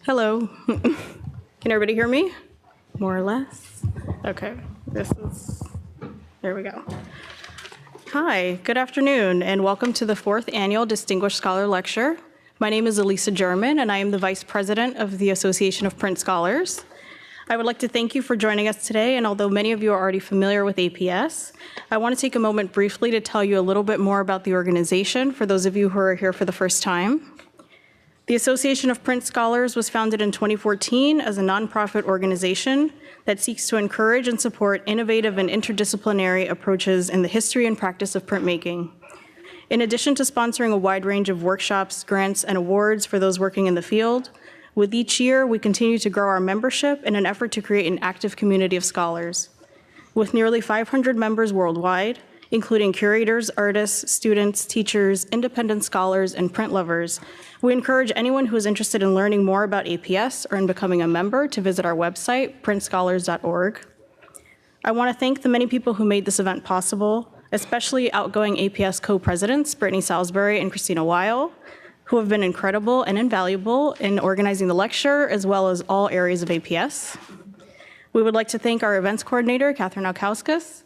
Hello. Can everybody hear me? More or less? Okay, there we go. Hi, good afternoon, and welcome to the 4th Annual Distinguished Scholar Lecture. My name is Elisa German, and I am the Vice President of the Association of Print Scholars. I would like to thank you for joining us today, and although many of you are already familiar with APS, I want to take a moment briefly to tell you a little bit more about the organization for those of you who are here for the first time. The Association of Print Scholars was founded in 2014 as a nonprofit organization that seeks to encourage and support innovative and interdisciplinary approaches in the history and practice of printmaking. In addition to sponsoring a wide range of workshops, grants, and awards for those working in the field, with each year, we continue to grow our membership in an effort to create an active community of scholars. With nearly 500 members worldwide, including curators, artists, students, teachers, independent scholars, and print lovers, we encourage anyone who is interested in learning more about APS or in becoming a member to visit our website, printscholars.org. I want to thank the many people who made this event possible, especially outgoing APS co-presidents, Brittany Salisbury and Christina Weil, who have been incredible and invaluable in organizing the lecture, as well as all areas of APS. We would like to thank our events coordinator, Catherine Alkauskas,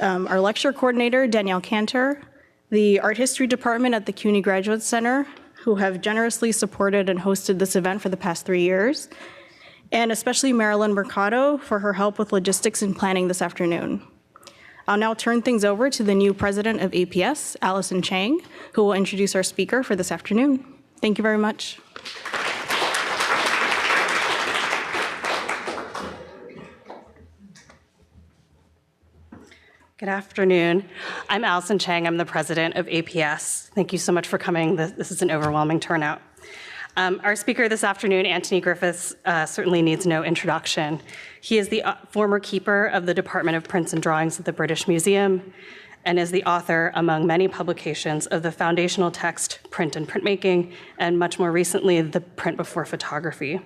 our lecture coordinator, Danielle Cantor, the art history department at the CUNY Graduate Center, who have generously supported and hosted this event for the past 3 years, and especially Marilyn Mercado for her help with logistics and planning this afternoon. I'll now turn things over to the new president of APS, Allison Chang, who will introduce our speaker for this afternoon. Thank you very much. Good afternoon. I'm Allison Chang. I'm the president of APS. Thank you so much for coming. This is an overwhelming turnout. Our speaker this afternoon, Antony Griffiths, certainly needs no introduction. He is the former keeper of the Department of Prints and Drawings at the British Museum and is the author, among many publications, of the foundational text, Print and Printmaking, and much more recently, the Print Before Photography.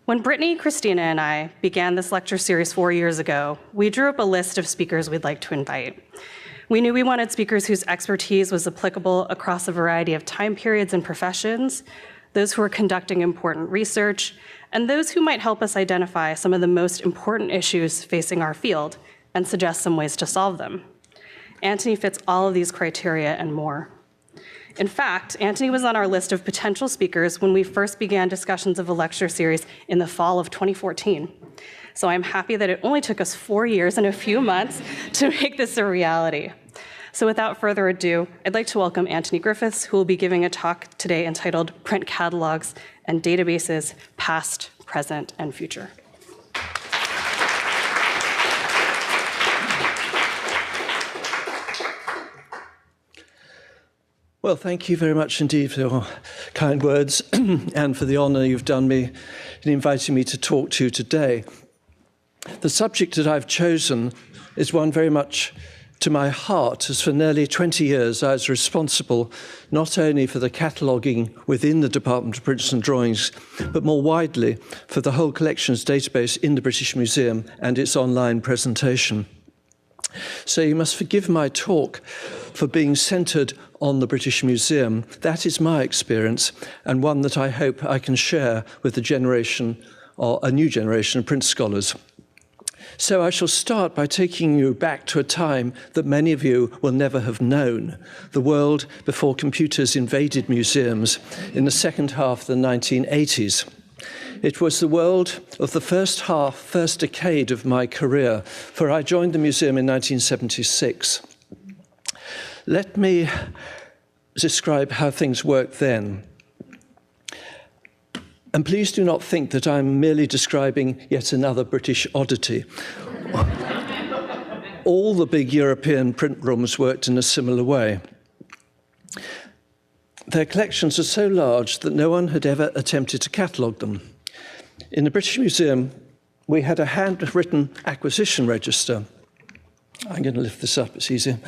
When Brittany, Christina, and I began this lecture series 4 years ago, we drew up a list of speakers we'd like to invite. We knew we wanted speakers whose expertise was applicable across a variety of time periods and professions, those who are conducting important research, and those who might help us identify some of the most important issues facing our field and suggest some ways to solve them. Antony fits all of these criteria and more. In fact, Antony was on our list of potential speakers when we first began discussions of a lecture series in the fall of 2014. So I'm happy that it only took us 4 years and a few months to make this a reality. So without further ado, I'd like to welcome Antony Griffiths, who will be giving a talk today entitled Print Catalogues and Databases, Past, Present, and Future. Well, thank you very much indeed for your kind words and for the honor you've done me in inviting me to talk to you today. The subject that I've chosen is one very much to my heart, as for nearly 20 years I was responsible not only for the cataloguing within the Department of Prints and Drawings, but more widely for the whole collections database in the British Museum and its online presentation. So you must forgive my talk for being centred on the British Museum. That is my experience, and one that I hope I can share with the generation, or a new generation of print scholars. So I shall start by taking you back to a time that many of you will never have known, the world before computers invaded museums in the second half of the 1980s. It was the world of the first decade of my career, for I joined the museum in 1976. Let me describe how things worked then. And please do not think that I'm merely describing yet another British oddity. All the big European print rooms worked in a similar way. Their collections are so large that no one had ever attempted to catalogue them. In the British Museum, we had a handwritten acquisition register. I'm going to lift this up, it's easier.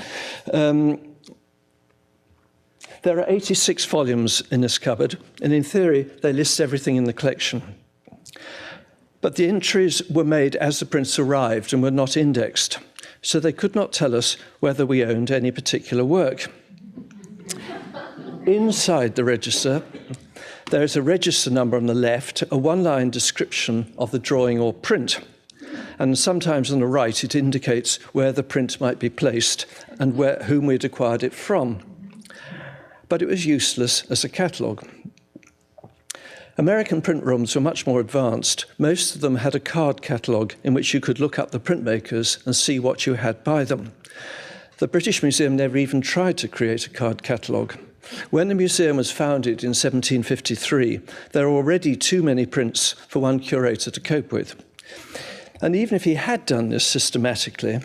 There are 86 volumes in this cupboard, and in theory, they list everything in the collection. But the entries were made as the prints arrived and were not indexed, so they could not tell us whether we owned any particular work. Inside the register, There is a register number on the left, a one-line description of the drawing or print, and sometimes on the right it indicates where the print might be placed and whom we'd acquired it from. But it was useless as a catalogue. American print rooms were much more advanced. Most of them had a card catalogue in which you could look up the printmakers and see what you had by them. The British Museum never even tried to create a card catalogue. When the museum was founded in 1753, there were already too many prints for one curator to cope with. And even if he had done this systematically,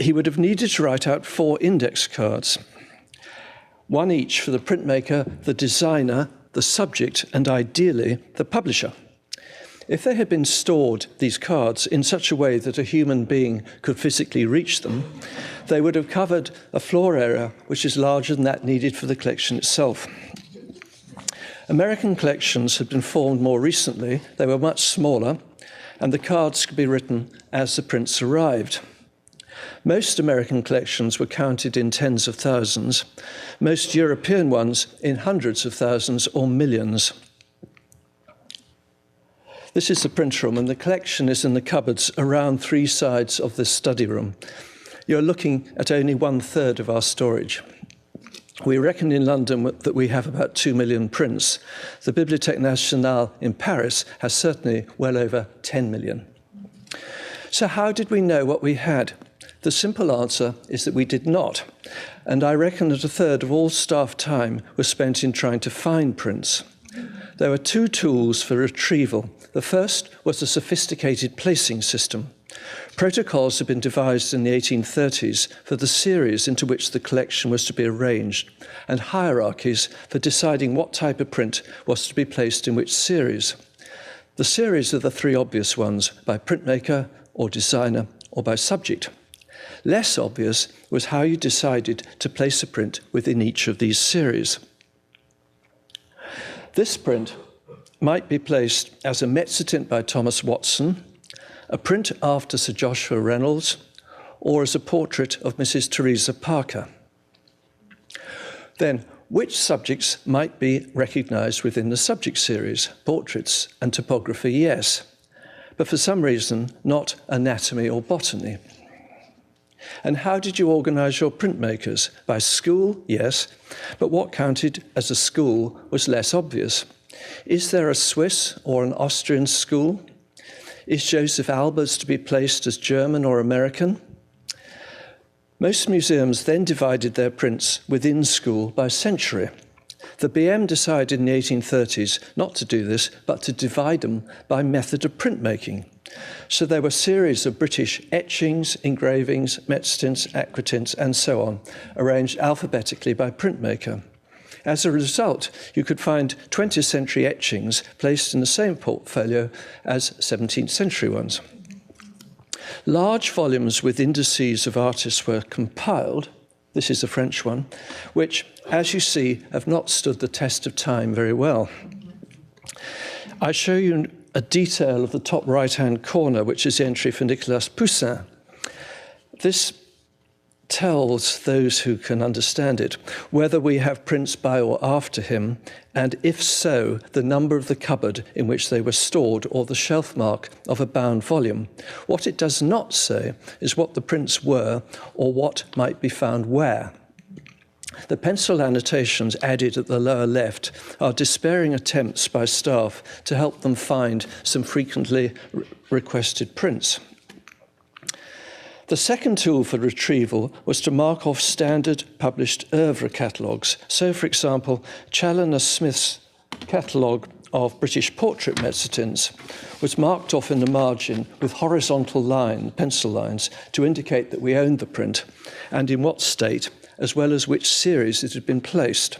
he would have needed to write out 4 index cards, one each for the printmaker, the designer, the subject, and ideally, the publisher. If they had been stored, these cards, in such a way that a human being could physically reach them, they would have covered a floor area which is larger than that needed for the collection itself. American collections had been formed more recently. They were much smaller, and the cards could be written as the prints arrived. Most American collections were counted in tens of thousands, most European ones in hundreds of thousands or millions. This is the print room, and the collection is in the cupboards around 3 sides of this study room. You're looking at only 1/3 of our storage. We reckon in London that we have about 2 million prints. The Bibliothèque Nationale in Paris has certainly well over 10 million. So how did we know what we had? The simple answer is that we did not, and I reckon that 1/3 of all staff time was spent in trying to find prints. There were 2 tools for retrieval. The first was a sophisticated placing system. Protocols had been devised in the 1830s for the series into which the collection was to be arranged, and hierarchies for deciding what type of print was to be placed in which series. The series are the 3 obvious ones, by printmaker or designer or by subject. Less obvious was how you decided to place a print within each of these series. This print might be placed as a mezzotint by Thomas Watson, a print after Sir Joshua Reynolds, or as a portrait of Mrs. Teresa Parker. Then, which subjects might be recognised within the subject series? Portraits and topography, yes, but for some reason, not anatomy or botany. And how did you organise your printmakers? By school, yes, but what counted as a school was less obvious. Is there a Swiss or an Austrian school? Is Joseph Albers to be placed as German or American? Most museums then divided their prints within school by century. The BM decided in the 1830s not to do this, but to divide them by method of printmaking. So there were series of British etchings, engravings, mezzotints, aquatints, and so on, arranged alphabetically by printmaker. As a result, you could find 20th century etchings placed in the same portfolio as 17th century ones. Large volumes with indices of artists were compiled. This is a French one, which, as you see, have not stood the test of time very well. I show you a detail of the top right-hand corner, which is the entry for Nicolas Poussin. This tells those who can understand it whether we have prints by or after him, and if so, the number of the cupboard in which they were stored or the shelf mark of a bound volume. What it does not say is what the prints were or what might be found where. The pencil annotations added at the lower left are despairing attempts by staff to help them find some frequently requested prints. The second tool for retrieval was to mark off standard published oeuvre catalogues. So, for example, Challoner Smith's catalogue of British portrait mezzotints was marked off in the margin with horizontal pencil lines, to indicate that we owned the print and in what state, as well as which series it had been placed.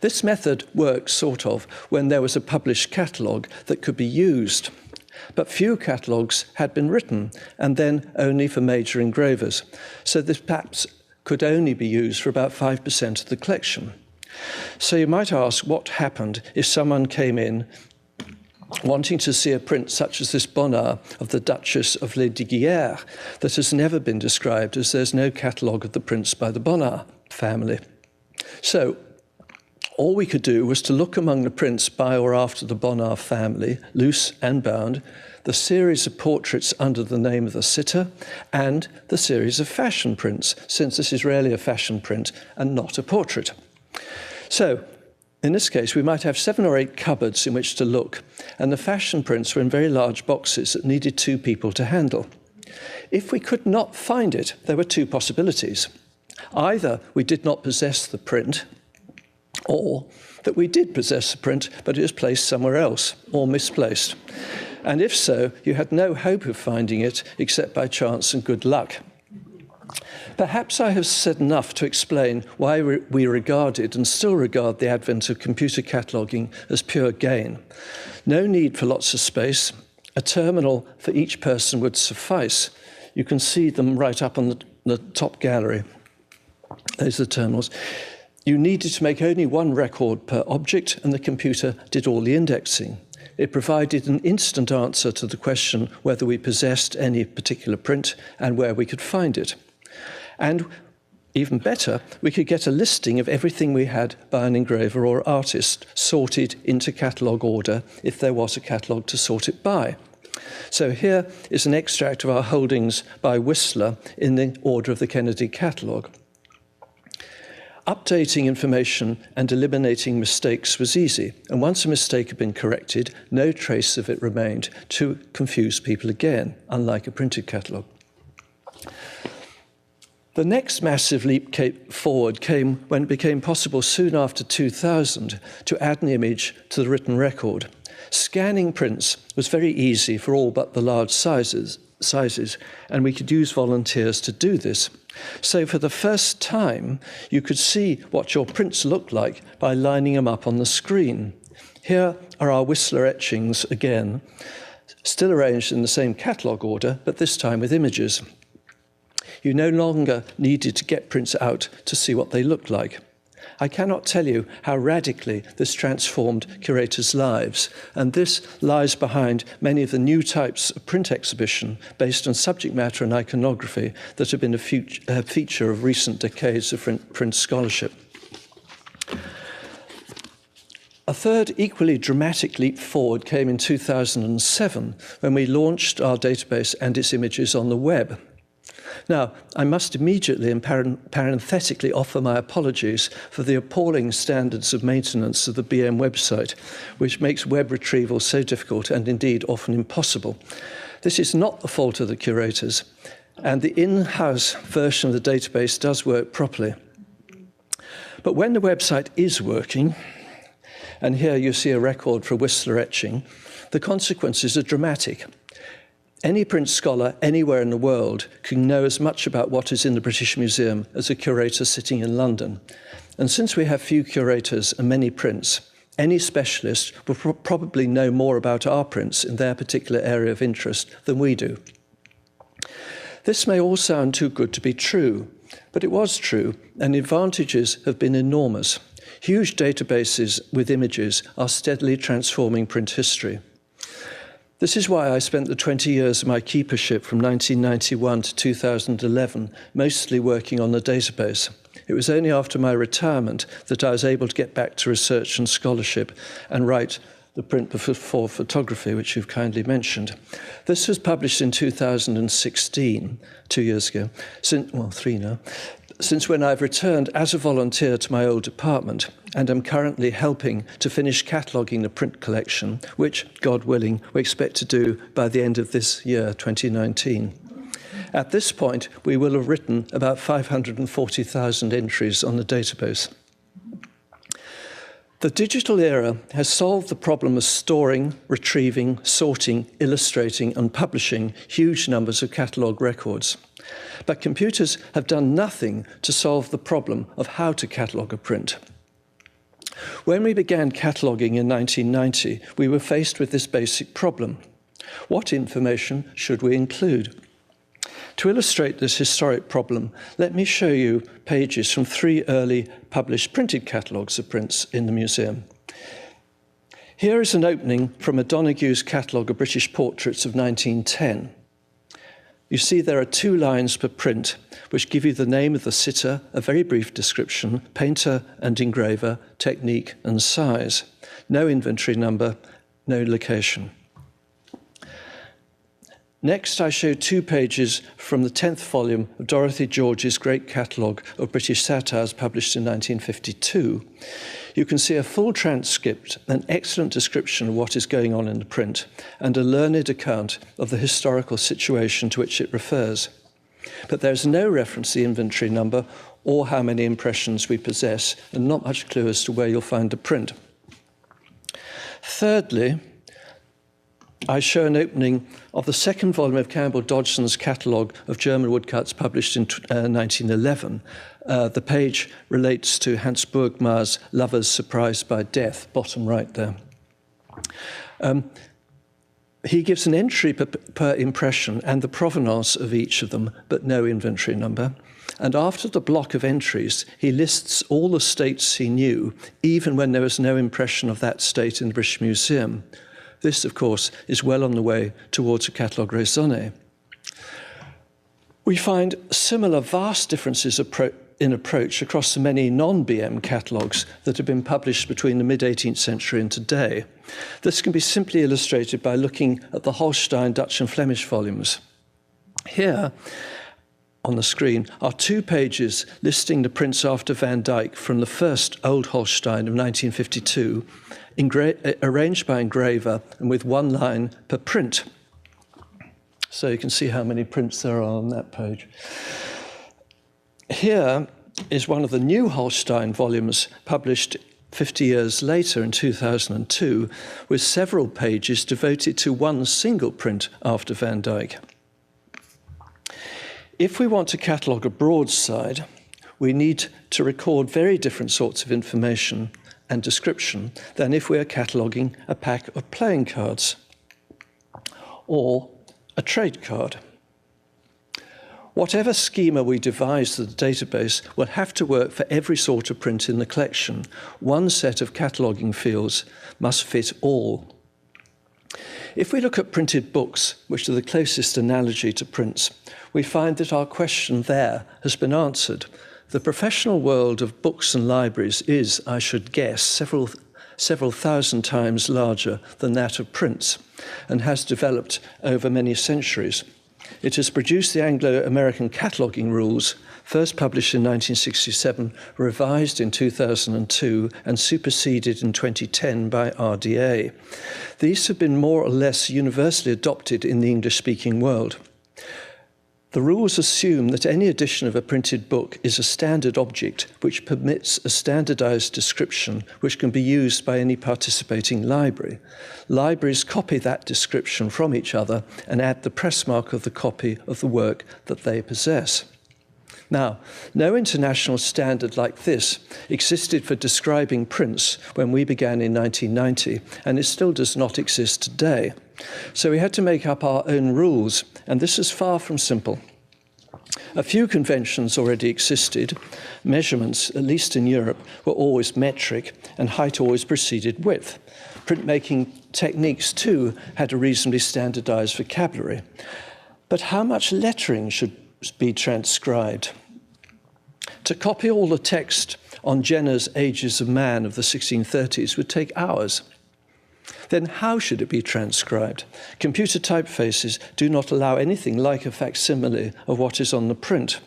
This method worked, sort of, when there was a published catalogue that could be used. But few catalogues had been written, and then only for major engravers. So this perhaps could only be used for about 5% of the collection. So you might ask what happened if someone came in wanting to see a print such as this Bonnard of the Duchess of Lesdiguières that has never been described, as there's no catalogue of the prints by the Bonnard family. So All we could do was to look among the prints by or after the Bonnard family, loose and bound, the series of portraits under the name of the sitter, and the series of fashion prints, since this is rarely a fashion print and not a portrait. So, in this case, we might have 7 or 8 cupboards in which to look, and the fashion prints were in very large boxes that needed 2 people to handle. If we could not find it, there were 2 possibilities. Either we did not possess the print, or that we did possess the print, but it was placed somewhere else, or misplaced. And if so, you had no hope of finding it except by chance and good luck. Perhaps I have said enough to explain why we regarded and still regard the advent of computer cataloguing as pure gain. No need for lots of space. A terminal for each person would suffice. You can see them right up on the top gallery. Those are the terminals. You needed to make only 1 record per object, and the computer did all the indexing. It provided an instant answer to the question whether we possessed any particular print and where we could find it. And even better, we could get a listing of everything we had by an engraver or artist, sorted into catalogue order if there was a catalogue to sort it by. So here is an extract of our holdings by Whistler in the order of the Kennedy catalogue. Updating information and eliminating mistakes was easy, and once a mistake had been corrected, no trace of it remained to confuse people again, unlike a printed catalogue. The next massive leap forward came when it became possible soon after 2000 to add an image to the written record. Scanning prints was very easy for all but the large sizes, and we could use volunteers to do this. So for the first time, you could see what your prints looked like by lining them up on the screen. Here are our Whistler etchings again, still arranged in the same catalogue order, but this time with images. You no longer needed to get prints out to see what they looked like. I cannot tell you how radically this transformed curators' lives, and this lies behind many of the new types of print exhibition based on subject matter and iconography that have been a feature of recent decades of print scholarship. A third equally dramatic leap forward came in 2007 when we launched our database and its images on the web. Now, I must immediately and parenthetically offer my apologies for the appalling standards of maintenance of the BM website, which makes web retrieval so difficult and indeed often impossible. This is not the fault of the curators, and the in-house version of the database does work properly. But when the website is working, and here you see a record for Whistler etching, the consequences are dramatic. Any print scholar anywhere in the world can know as much about what is in the British Museum as a curator sitting in London. And since we have few curators and many prints, any specialist will probably know more about our prints in their particular area of interest than we do. This may all sound too good to be true, but it was true, and the advantages have been enormous. Huge databases with images are steadily transforming print history. This is why I spent the 20 years of my keepership from 1991 to 2011 mostly working on the database. It was only after my retirement that I was able to get back to research and scholarship and write the print for photography, which you've kindly mentioned. This was published in 2016, 2 years ago, 3 now, since when I've returned as a volunteer to my old department and am currently helping to finish cataloguing the print collection, which, God willing, we expect to do by the end of this year, 2019. At this point, we will have written about 540,000 entries on the database. The digital era has solved the problem of storing, retrieving, sorting, illustrating, and publishing huge numbers of catalogue records. But computers have done nothing to solve the problem of how to catalogue a print. When we began cataloguing in 1990, we were faced with this basic problem. What information should we include? To illustrate this historic problem, let me show you pages from 3 early published printed catalogues of prints in the museum. Here is an opening from a Donohue's catalogue of British portraits of 1910. You see there are 2 lines per print, which give you the name of the sitter, a very brief description, painter and engraver, technique and size. No inventory number, no location. Next, I show 2 pages from the 10th volume of Dorothy George's great catalogue of British satires published in 1952. You can see a full transcript, an excellent description of what is going on in the print, and a learned account of the historical situation to which it refers. But there's no reference to the inventory number or how many impressions we possess, and not much clue as to where you'll find the print. Thirdly, I show an opening of the 2nd volume of Campbell Dodgson's catalogue of German woodcuts published in 1911. The page relates to Hans Burgma's Lovers Surprised by Death, bottom right there. He gives an entry per impression and the provenance of each of them, but no inventory number. And after the block of entries, he lists all the states he knew, even when there was no impression of that state in the British Museum. This, of course, is well on the way towards a catalogue raisonné. We find similar vast differences in approach across the many non-BM catalogues that have been published between the mid-18th century and today. This can be simply illustrated by looking at the Holstein, Dutch and Flemish volumes. Here, on the screen, are 2 pages listing the prints after Van Dyck from the first Old Holstein of 1952, arranged by engraver and with 1 line per print. So you can see how many prints there are on that page. Here is one of the new Holstein volumes published 50 years later in 2002, with several pages devoted to 1 single print after Van Dyck. If we want to catalogue a broadside, we need to record very different sorts of information and description than if we are cataloguing a pack of playing cards or a trade card. Whatever schema we devise for the database will have to work for every sort of print in the collection. 1 set of cataloguing fields must fit all. If we look at printed books, which are the closest analogy to prints, we find that our question there has been answered. The professional world of books and libraries is, I should guess, several thousand times larger than that of prints, and has developed over many centuries. It has produced the Anglo-American cataloguing rules, first published in 1967, revised in 2002, and superseded in 2010 by RDA. These have been more or less universally adopted in the English-speaking world. The rules assume that any edition of a printed book is a standard object which permits a standardized description which can be used by any participating library. Libraries copy that description from each other and add the press mark of the copy of the work that they possess. Now, no international standard like this existed for describing prints when we began in 1990, and it still does not exist today. So we had to make up our own rules, and this is far from simple. A few conventions already existed. Measurements, at least in Europe, were always metric, and height always preceded width. Printmaking techniques, too, had a reasonably standardized vocabulary. But how much lettering should be transcribed? To copy all the text on Jenner's Ages of Man of the 1630s would take hours. Then how should it be transcribed? Computer typefaces do not allow anything like a facsimile of what is on the print.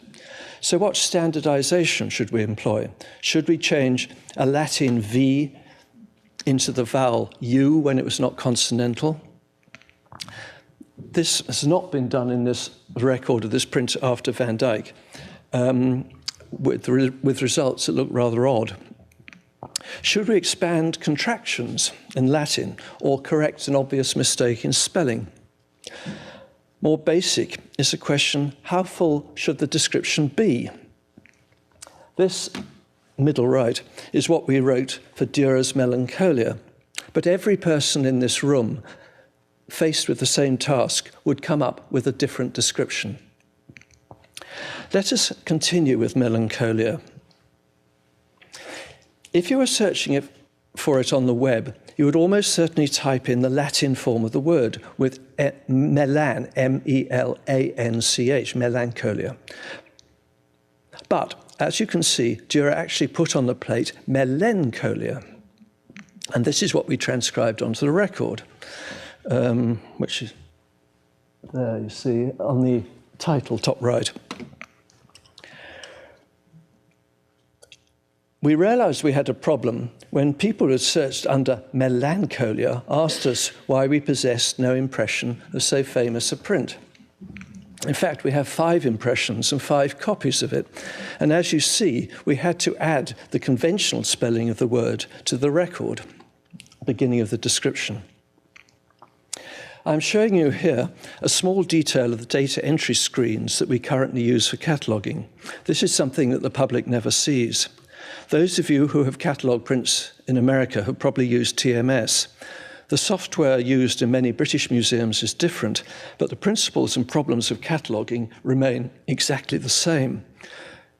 So what standardization should we employ? Should we change a Latin V into the vowel U when it was not consonantal? This has not been done in this record of this print after Van Dyck, with results that look rather odd. Should we expand contractions in Latin or correct an obvious mistake in spelling? More basic is the question, how full should the description be? This middle right is what we wrote for Dürer's Melancholia, but every person in this room faced with the same task would come up with a different description. Let us continue with Melancholia. If you were searching for it on the web, you would almost certainly type in the Latin form of the word with melan, M-E-L-A-N-C-H, melancholia. But, as you can see, Dürer actually put on the plate melancholia. And this is what we transcribed onto the record, which is there, you see, on the title, top right. We realized we had a problem when people who had searched under melancholia asked us why we possessed no impression of so famous a print. In fact, we have 5 impressions and 5 copies of it. And as you see, we had to add the conventional spelling of the word to the record, beginning of the description. I'm showing you here a small detail of the data entry screens that we currently use for cataloguing. This is something that the public never sees. Those of you who have catalogue prints in America have probably used TMS. The software used in many British museums is different, but the principles and problems of cataloguing remain exactly the same.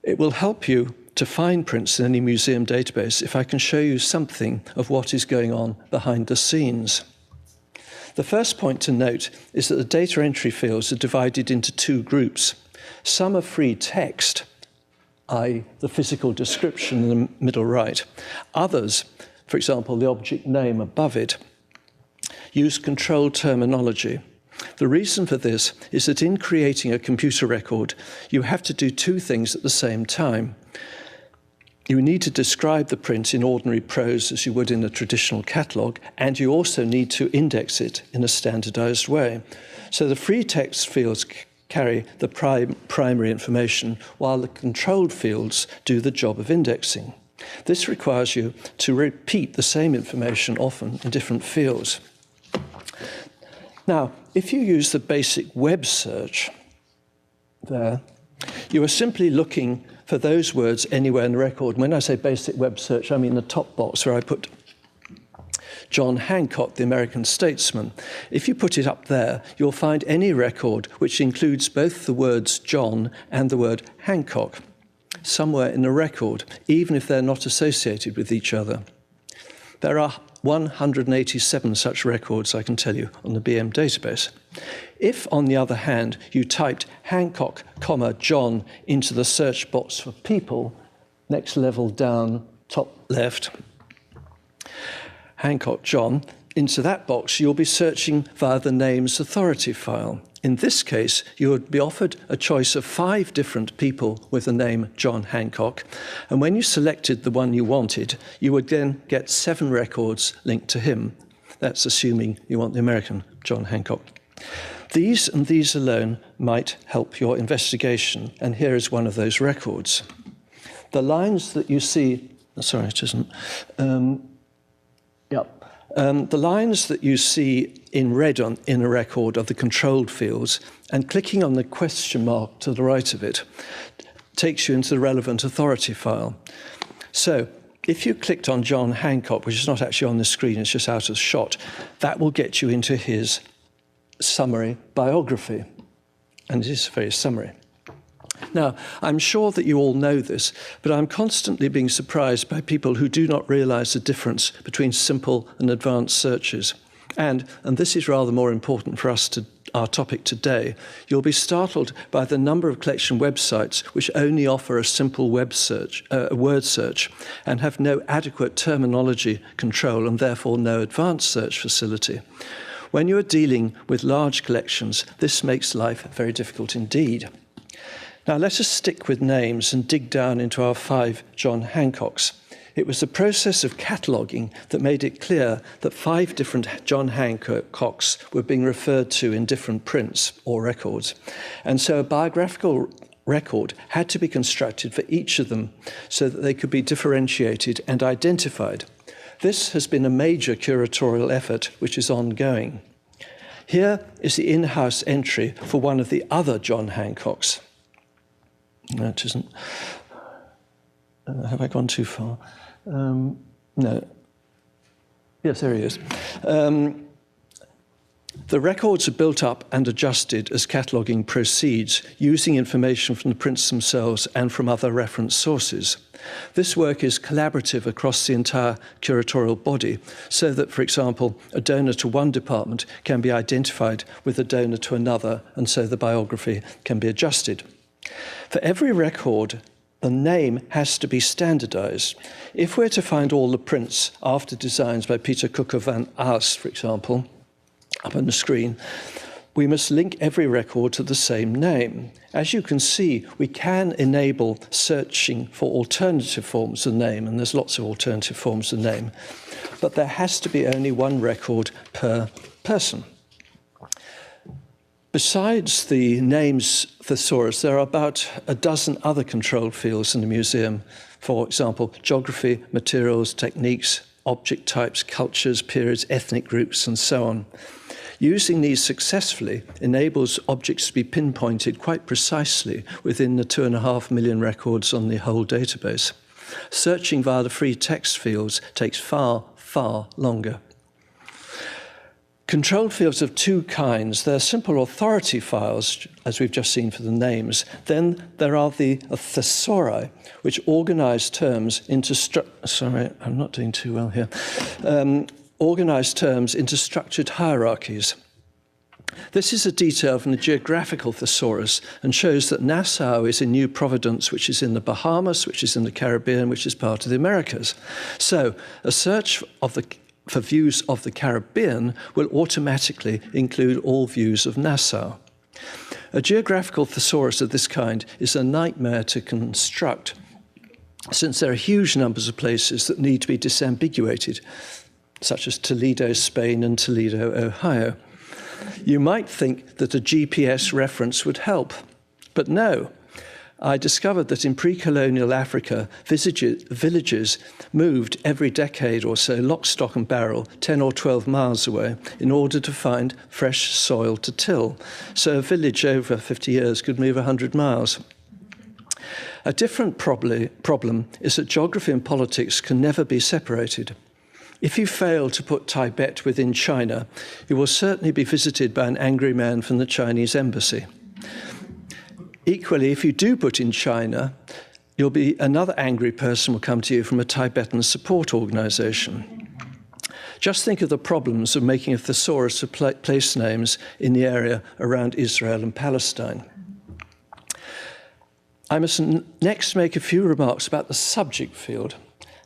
It will help you to find prints in any museum database if I can show you something of what is going on behind the scenes. The first point to note is that the data entry fields are divided into 2 groups. Some are free text, i.e. the physical description in the middle right. Others, for example, the object name above it, use controlled terminology. The reason for this is that in creating a computer record, you have to do 2 things at the same time. You need to describe the print in ordinary prose as you would in a traditional catalogue, and you also need to index it in a standardized way. So the free text fields carry the primary information, while the controlled fields do the job of indexing. This requires you to repeat the same information often in different fields. Now, if you use the basic web search there, you are simply looking for those words anywhere in the record. When I say basic web search, I mean the top box where I put John Hancock, the American statesman. If you put it up there, you'll find any record which includes both the words John and the word Hancock somewhere in the record, even if they're not associated with each other. There are 187 such records, I can tell you, on the BM database. If, on the other hand, you typed Hancock, John into the search box for people, next level down, top left, Hancock, John, into that box, you'll be searching via the names authority file. In this case, you would be offered a choice of 5 different people with the name John Hancock, and when you selected the one you wanted, you would then get 7 records linked to him. That's assuming you want the American John Hancock. These and these alone might help your investigation, and here is one of those records. The lines that you see, sorry, it isn't. The lines that you see in red in a record are the controlled fields, and clicking on the question mark to the right of it takes you into the relevant authority file. So if you clicked on John Hancock, which is not actually on the screen, it's just out of shot, that will get you into his summary biography, and it is very summary. Now, I'm sure that you all know this, but I'm constantly being surprised by people who do not realize the difference between simple and advanced searches. And this is rather more important for us our topic today, you'll be startled by the number of collection websites which only offer a simple web search, word search, and have no adequate terminology control and therefore no advanced search facility. When you are dealing with large collections, this makes life very difficult indeed. Now let us stick with names and dig down into our 5 John Hancocks. It was the process of cataloguing that made it clear that 5 different John Hancocks were being referred to in different prints or records. And so a biographical record had to be constructed for each of them so that they could be differentiated and identified. This has been a major curatorial effort which is ongoing. Here is the in-house entry for one of the other John Hancocks. No, it isn't. Have I gone too far? No. Yes, there he is. The records are built up and adjusted as cataloguing proceeds, using information from the prints themselves and from other reference sources. This work is collaborative across the entire curatorial body, so that, for example, a donor to one department can be identified with a donor to another, and so the biography can be adjusted. For every record, the name has to be standardized. If we're to find all the prints after designs by Peter Cooker van Aast, for example, up on the screen, we must link every record to the same name. As you can see, we can enable searching for alternative forms of name, and there's lots of alternative forms of name, but there has to be only one record per person. Besides the names thesaurus, there are about a dozen other controlled fields in the museum. For example, geography, materials, techniques, object types, cultures, periods, ethnic groups, and so on. Using these successfully enables objects to be pinpointed quite precisely within the 2.5 million records on the whole database. Searching via the free text fields takes far, far longer. Controlled fields of two kinds. There are simple authority files, as we've just seen for the names. Then there are the thesauri, which organize terms into organize terms into structured hierarchies. This is a detail from the geographical thesaurus and shows that Nassau is in New Providence, which is in the Bahamas, which is in the Caribbean, which is part of the Americas. So a search for views of the Caribbean will automatically include all views of Nassau. A geographical thesaurus of this kind is a nightmare to construct, since there are huge numbers of places that need to be disambiguated, such as Toledo, Spain, and Toledo, Ohio. You might think that a GPS reference would help, but no. I discovered that in pre-colonial Africa, villages moved every decade or so, lock, stock, and barrel, 10 or 12 miles away, in order to find fresh soil to till. So a village over 50 years could move 100 miles. A different problem is that geography and politics can never be separated. If you fail to put Tibet within China, you will certainly be visited by an angry man from the Chinese embassy. Equally, if you do put in China, another angry person will come to you from a Tibetan support organization. Just think of the problems of making a thesaurus of place names in the area around Israel and Palestine. I must next make a few remarks about the subject field.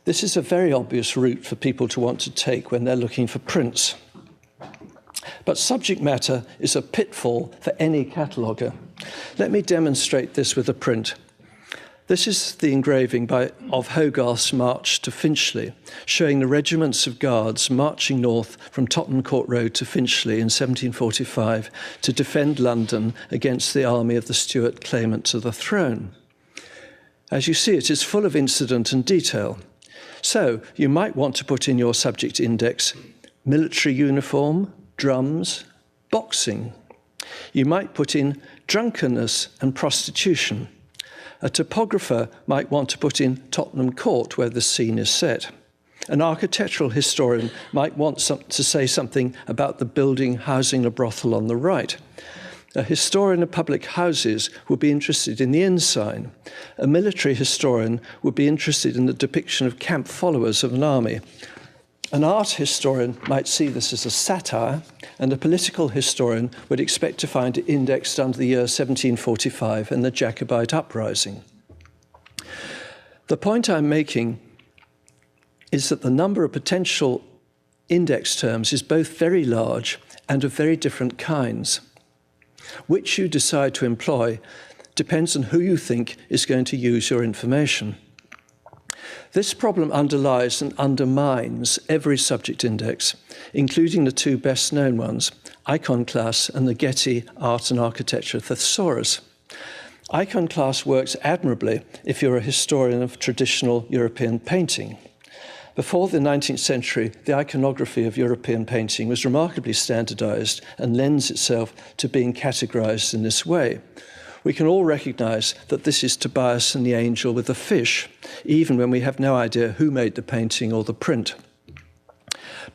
This is a very obvious route for people to want to take when they're looking for prints. But subject matter is a pitfall for any cataloguer. Let me demonstrate this with a print. This is the engraving of Hogarth's March to Finchley, showing the regiments of guards marching north from Tottenham Court Road to Finchley in 1745 to defend London against the army of the Stuart claimant to the throne. As you see, it is full of incident and detail. So you might want to put in your subject index military uniform, drums, boxing. You might put in drunkenness and prostitution. A topographer might want to put in Tottenham Court, where the scene is set. An architectural historian might want to say something about the building housing a brothel on the right. A historian of public houses would be interested in the inn sign. A military historian would be interested in the depiction of camp followers of an army. An art historian might see this as a satire, and a political historian would expect to find it indexed under the year 1745 and the Jacobite uprising. The point I'm making is that the number of potential index terms is both very large and of very different kinds. Which you decide to employ depends on who you think is going to use your information. This problem underlies and undermines every subject index, including the two best-known ones, Iconoclast and the Getty Art and Architecture Thesaurus. Iconoclast works admirably if you're a historian of traditional European painting. Before the 19th century, the iconography of European painting was remarkably standardized and lends itself to being categorized in this way. We can all recognize that this is Tobias and the angel with a fish, even when we have no idea who made the painting or the print.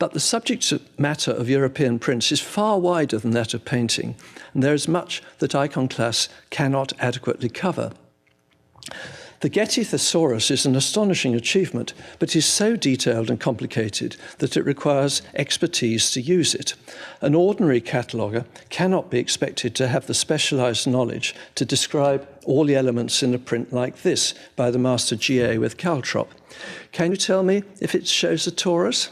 But the subject matter of European prints is far wider than that of painting, and there is much that Iconoclast cannot adequately cover. The Getty Thesaurus is an astonishing achievement, but is so detailed and complicated that it requires expertise to use it. An ordinary cataloguer cannot be expected to have the specialised knowledge to describe all the elements in a print like this by the master GA with caltrop. Can you tell me if it shows a torus?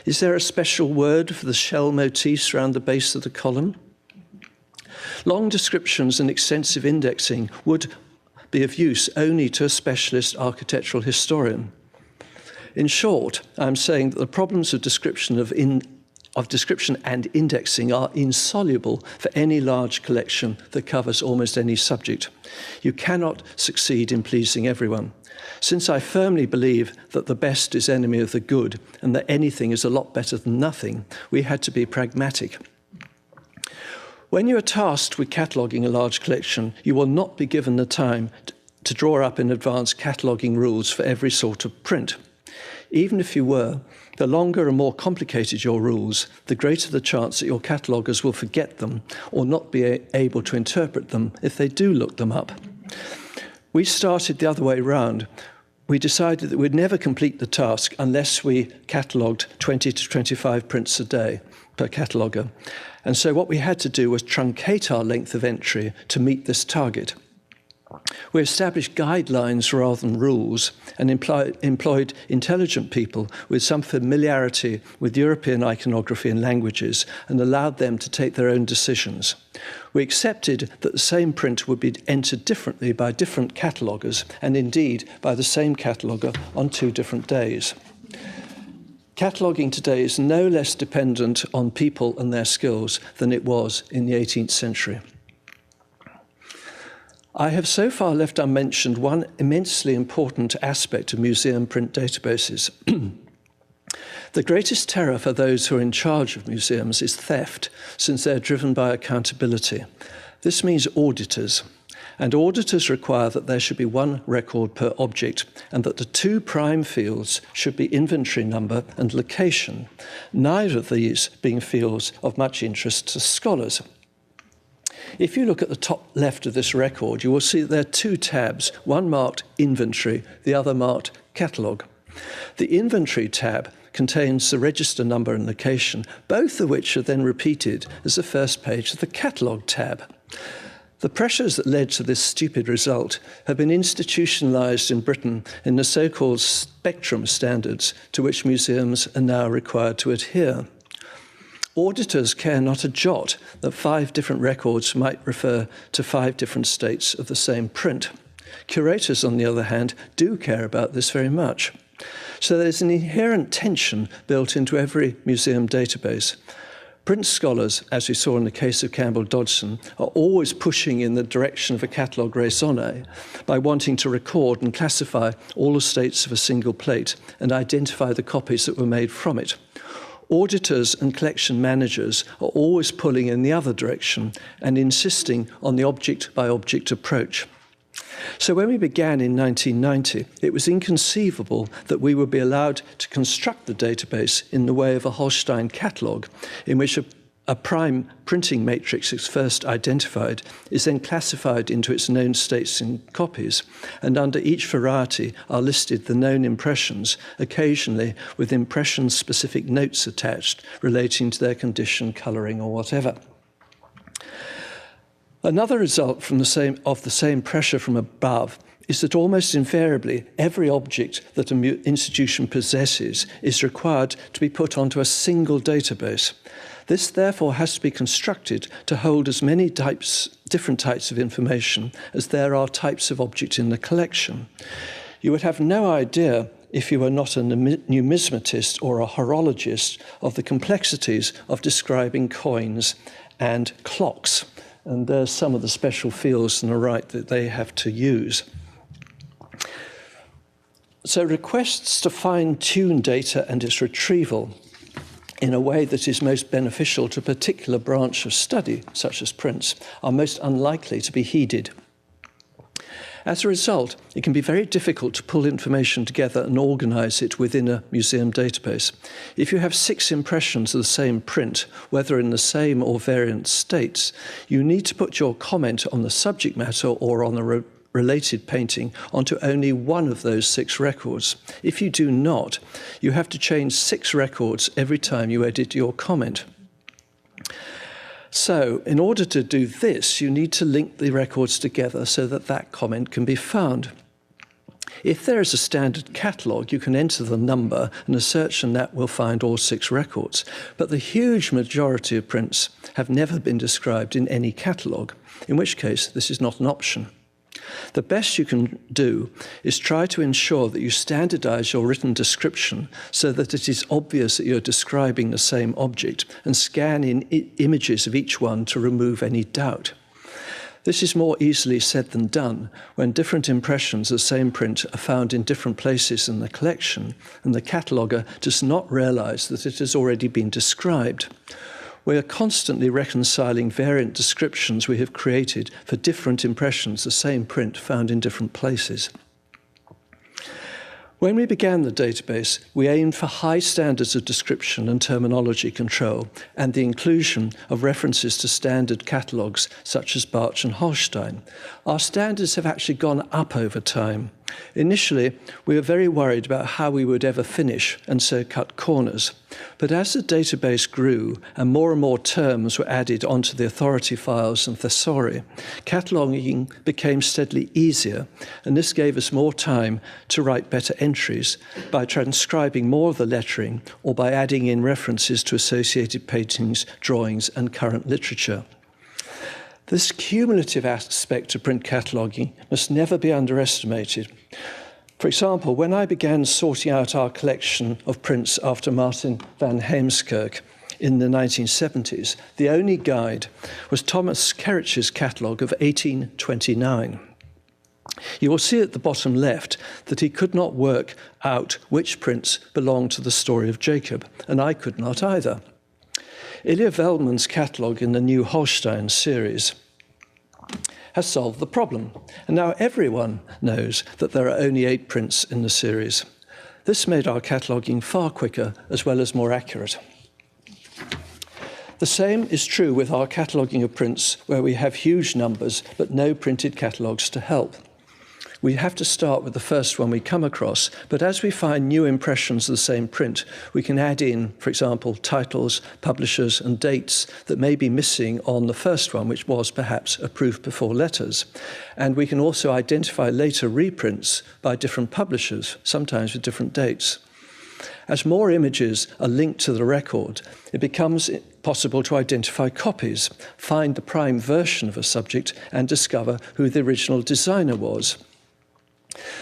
Is there a special word for the shell motifs around the base of the column? Long descriptions and extensive indexing would be of use only to a specialist architectural historian. In short, I'm saying that the problems of description and indexing are insoluble for any large collection that covers almost any subject. You cannot succeed in pleasing everyone. Since I firmly believe that the best is enemy of the good and that anything is a lot better than nothing, we had to be pragmatic. When you are tasked with cataloguing a large collection, you will not be given the time to draw up in advance cataloguing rules for every sort of print. Even if you were, the longer and more complicated your rules, the greater the chance that your cataloguers will forget them or not be able to interpret them if they do look them up. We started the other way round. We decided that we'd never complete the task unless we catalogued 20 to 25 prints a day per cataloguer. And so what we had to do was truncate our length of entry to meet this target. We established guidelines rather than rules and employed intelligent people with some familiarity with European iconography and languages and allowed them to take their own decisions. We accepted that the same print would be entered differently by different cataloguers and indeed by the same cataloguer on 2 different days. Cataloguing today is no less dependent on people and their skills than it was in the 18th century. I have so far left unmentioned one immensely important aspect of museum print databases. The greatest terror for those who are in charge of museums is theft, since they're driven by accountability. This means auditors. And auditors require that there should be 1 record per object and that the 2 prime fields should be inventory number and location, neither of these being fields of much interest to scholars. If you look at the top left of this record, you will see that there are 2 tabs, one marked Inventory, the other marked Catalogue. The Inventory tab contains the register number and location, both of which are then repeated as the first page of the Catalogue tab. The pressures that led to this stupid result have been institutionalised in Britain in the so-called spectrum standards to which museums are now required to adhere. Auditors care not a jot that 5 different records might refer to 5 different states of the same print. Curators, on the other hand, do care about this very much. So there's an inherent tension built into every museum database. Print scholars, as we saw in the case of Campbell Dodson, are always pushing in the direction of a catalogue raisonné by wanting to record and classify all the states of a single plate and identify the copies that were made from it. Auditors and collection managers are always pulling in the other direction and insisting on the object-by-object approach. So when we began in 1990, it was inconceivable that we would be allowed to construct the database in the way of a Holstein catalogue, in which a prime printing matrix is first identified, is then classified into its known states and copies, and under each variety are listed the known impressions, occasionally with impression-specific notes attached relating to their condition, colouring, or whatever. Another result from the same pressure from above is that almost invariably every object that an institution possesses is required to be put onto a single database. This therefore has to be constructed to hold as many different types of information as there are types of object in the collection. You would have no idea, if you were not a numismatist or a horologist, of the complexities of describing coins and clocks. And there's some of the special fields on the right that they have to use. So requests to fine-tune data and its retrieval in a way that is most beneficial to a particular branch of study, such as prints, are most unlikely to be heeded. As a result, it can be very difficult to pull information together and organise it within a museum database. If you have 6 impressions of the same print, whether in the same or variant states, you need to put your comment on the subject matter or on a related painting onto only one of those 6 records. If you do not, you have to change 6 records every time you edit your comment. So, in order to do this, you need to link the records together so that that comment can be found. If there is a standard catalogue, you can enter the number and a search on that will find all 6 records. But the huge majority of prints have never been described in any catalogue, in which case this is not an option. The best you can do is try to ensure that you standardize your written description so that it is obvious that you're describing the same object and scan in images of each one to remove any doubt. This is more easily said than done when different impressions of the same print are found in different places in the collection and the cataloguer does not realize that it has already been described. We are constantly reconciling variant descriptions we have created for different impressions, the same print found in different places. When we began the database, we aimed for high standards of description and terminology control, and the inclusion of references to standard catalogues such as Bartsch and Holstein. Our standards have actually gone up over time. Initially, we were very worried about how we would ever finish and so cut corners. But as the database grew and more terms were added onto the authority files and thesauri, cataloguing became steadily easier, and this gave us more time to write better entries by transcribing more of the lettering or by adding in references to associated paintings, drawings, and current literature. This cumulative aspect of print cataloguing must never be underestimated. For example, when I began sorting out our collection of prints after Martin van Heemskerk in the 1970s, the only guide was Thomas Kerrich's catalogue of 1829. You will see at the bottom left that he could not work out which prints belonged to the story of Jacob, and I could not either. Ilya Veldman's catalogue in the new Holstein series has solved the problem, and now everyone knows that there are only 8 prints in the series. This made our cataloguing far quicker as well as more accurate. The same is true with our cataloguing of prints where we have huge numbers but no printed catalogues to help. We have to start with the first one we come across, but as we find new impressions of the same print, we can add in, for example, titles, publishers, and dates that may be missing on the first one, which was perhaps approved before letters. And we can also identify later reprints by different publishers, sometimes with different dates. As more images are linked to the record, it becomes possible to identify copies, find the prime version of a subject, and discover who the original designer was.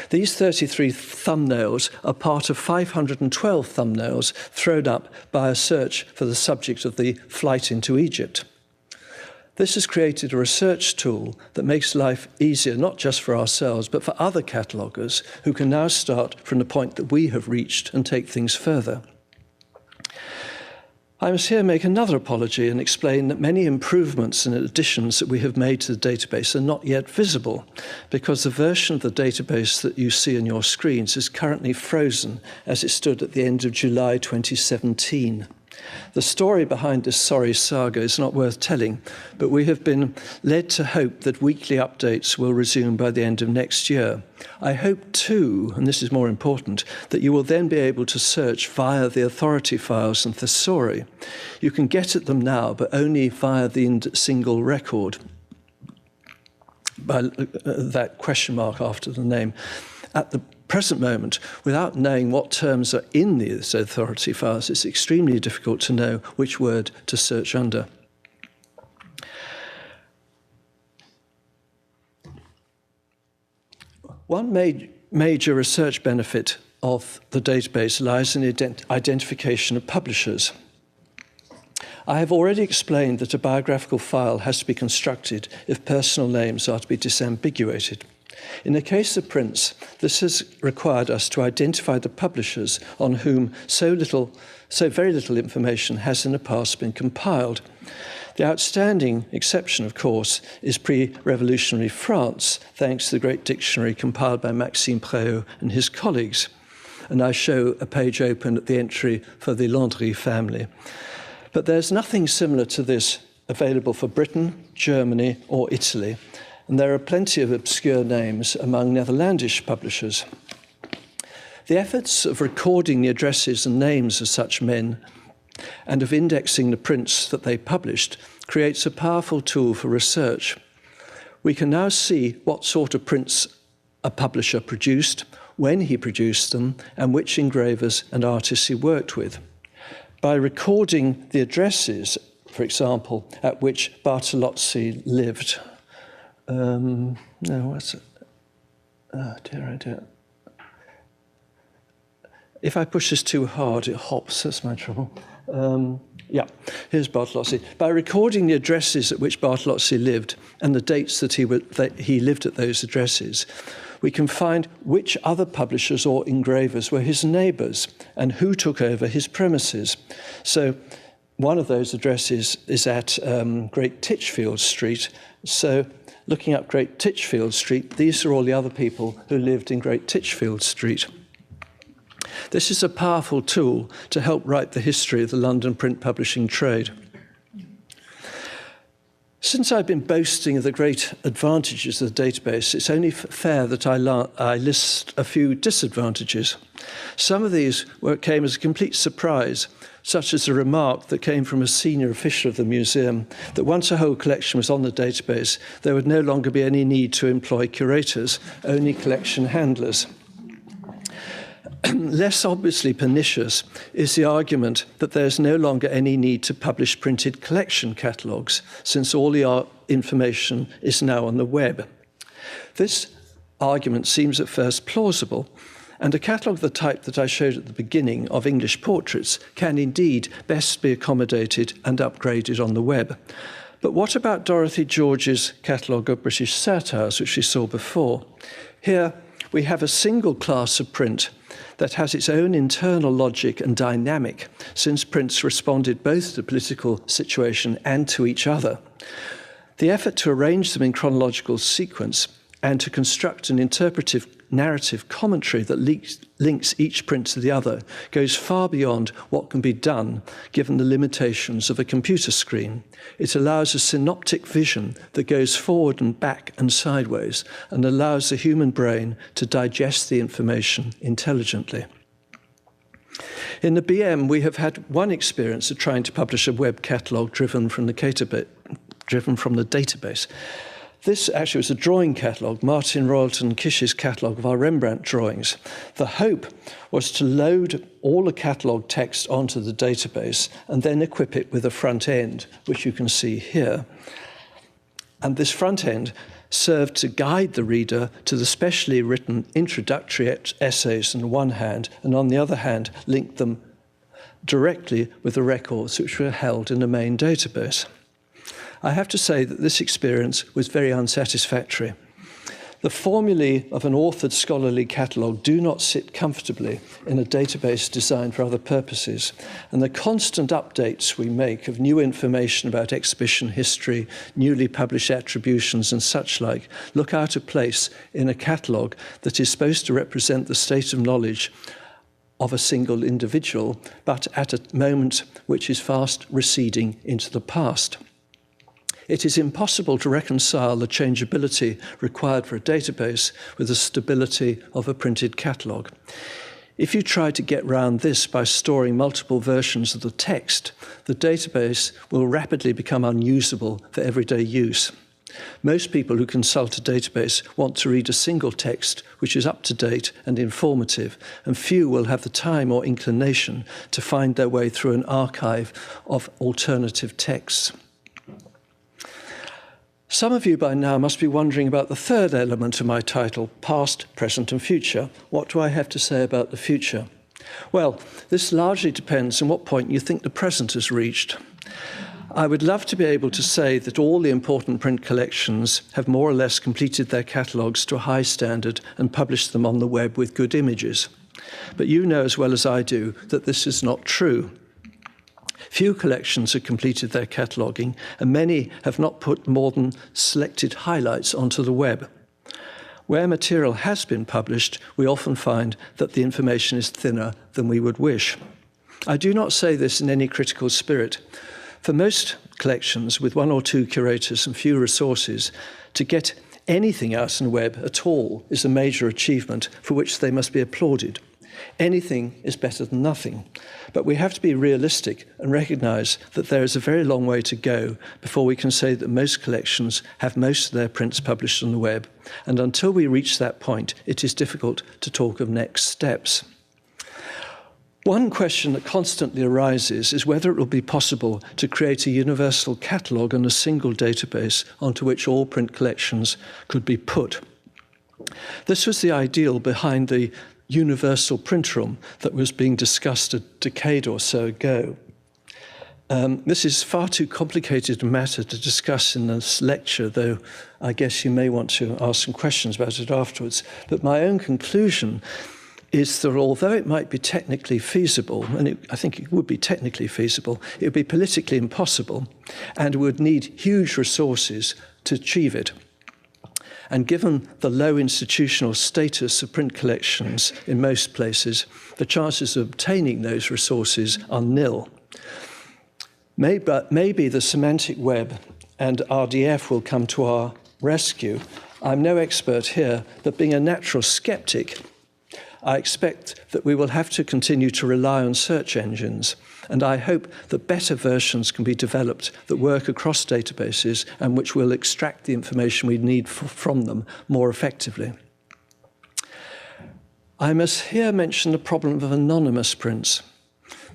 These 33 thumbnails are part of 512 thumbnails thrown up by a search for the subject of the flight into Egypt. This has created a research tool that makes life easier not just for ourselves, but for other cataloguers who can now start from the point that we have reached and take things further. I must here make another apology and explain that many improvements and additions that we have made to the database are not yet visible because the version of the database that you see on your screens is currently frozen as it stood at the end of July 2017. The story behind this sorry saga is not worth telling, but we have been led to hope that weekly updates will resume by the end of next year. I hope too, and this is more important, that you will then be able to search via the authority files and thesauri. You can get at them now, but only via the single record, by that question mark after the name. At the present moment, without knowing what terms are in these authority files, it's extremely difficult to know which word to search under. One major research benefit of the database lies in the identification of publishers. I have already explained that a biographical file has to be constructed if personal names are to be disambiguated. In the case of prints, this has required us to identify the publishers on whom so very little information has in the past been compiled. The outstanding exception, of course, is pre-revolutionary France, thanks to the great dictionary compiled by Maxime Préau and his colleagues. And I show a page open at the entry for the Landry family. But there's nothing similar to this available for Britain, Germany, or Italy. And there are plenty of obscure names among Netherlandish publishers. The efforts of recording the addresses and names of such men and of indexing the prints that they published creates a powerful tool for research. We can now see what sort of prints a publisher produced, when he produced them, and which engravers and artists he worked with. By recording the addresses, for example, at which Bartolozzi lived. No, what's it? Oh, dear, oh dear. If I push this too hard, it hops. That's my trouble. Yeah, here's Bartolozzi. By recording the addresses at which Bartolozzi lived and the dates that he lived at those addresses, we can find which other publishers or engravers were his neighbours and who took over his premises. So one of those addresses is at Great Titchfield Street. So looking up Great Titchfield Street, these are all the other people who lived in Great Titchfield Street. This is a powerful tool to help write the history of the London print publishing trade. Since I've been boasting of the great advantages of the database, it's only fair that I list a few disadvantages. Some of these came as a complete surprise, such as a remark that came from a senior official of the museum that once a whole collection was on the database, there would no longer be any need to employ curators, only collection handlers. Less obviously pernicious is the argument that there's no longer any need to publish printed collection catalogues, since all the information is now on the web. This argument seems at first plausible, and a catalogue of the type that I showed at the beginning of English portraits can indeed best be accommodated and upgraded on the web. But what about Dorothy George's catalogue of British satires, which we saw before? Here we have a single class of print that has its own internal logic and dynamic, since prints responded both to the political situation and to each other. The effort to arrange them in chronological sequence and to construct an interpretive narrative commentary that links each print to the other goes far beyond what can be done given the limitations of a computer screen. It allows a synoptic vision that goes forward and back and sideways and allows the human brain to digest the information intelligently. In the BM, we have had one experience of trying to publish a web catalogue driven from the database. This actually was a drawing catalogue, Martin Royalton Kish's catalogue of our Rembrandt drawings. The hope was to load all the catalogue text onto the database and then equip it with a front end, which you can see here. And this front end served to guide the reader to the specially written introductory essays on the one hand, and on the other hand, link them directly with the records which were held in the main database. I have to say that this experience was very unsatisfactory. The formulae of an authored scholarly catalogue do not sit comfortably in a database designed for other purposes, and the constant updates we make of new information about exhibition history, newly published attributions and such like look out of place in a catalogue that is supposed to represent the state of knowledge of a single individual, but at a moment which is fast receding into the past. It is impossible to reconcile the changeability required for a database with the stability of a printed catalogue. If you try to get round this by storing multiple versions of the text, the database will rapidly become unusable for everyday use. Most people who consult a database want to read a single text which is up to date and informative, and few will have the time or inclination to find their way through an archive of alternative texts. Some of you by now must be wondering about the third element of my title, Past, Present and Future. What do I have to say about the future? Well, this largely depends on what point you think the present has reached. I would love to be able to say that all the important print collections have more or less completed their catalogues to a high standard and published them on the web with good images. But you know as well as I do that this is not true. Few collections have completed their cataloguing, and many have not put more than selected highlights onto the web. Where material has been published, we often find that the information is thinner than we would wish. I do not say this in any critical spirit. For most collections with one or two curators and few resources, to get anything out on the web at all is a major achievement for which they must be applauded. Anything is better than nothing. But we have to be realistic and recognise that there is a very long way to go before we can say that most collections have most of their prints published on the web. And until we reach that point, it is difficult to talk of next steps. One question that constantly arises is whether it will be possible to create a universal catalogue on a single database onto which all print collections could be put. This was the ideal behind the universal print room that was being discussed a decade or so ago. This is far too complicated a matter to discuss in this lecture, though I guess you may want to ask some questions about it afterwards. But my own conclusion is that although it might be technically feasible, and I think it would be technically feasible, it would be politically impossible and would need huge resources to achieve it. And given the low institutional status of print collections in most places, the chances of obtaining those resources are nil. Maybe the semantic web and RDF will come to our rescue. I'm no expert here, but being a natural skeptic, I expect that we will have to continue to rely on search engines, and I hope that better versions can be developed that work across databases and which will extract the information we need from them more effectively. I must here mention the problem of anonymous prints.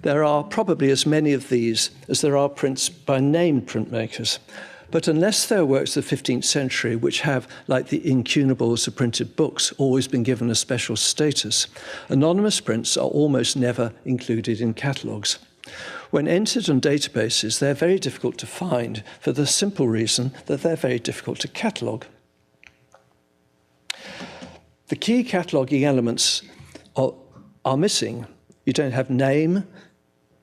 There are probably as many of these as there are prints by named printmakers. But unless there are works of the 15th century which have, like the incunables of printed books, always been given a special status, anonymous prints are almost never included in catalogues. When entered on databases, they're very difficult to find for the simple reason that they're very difficult to catalogue. The key cataloguing elements are missing. You don't have name.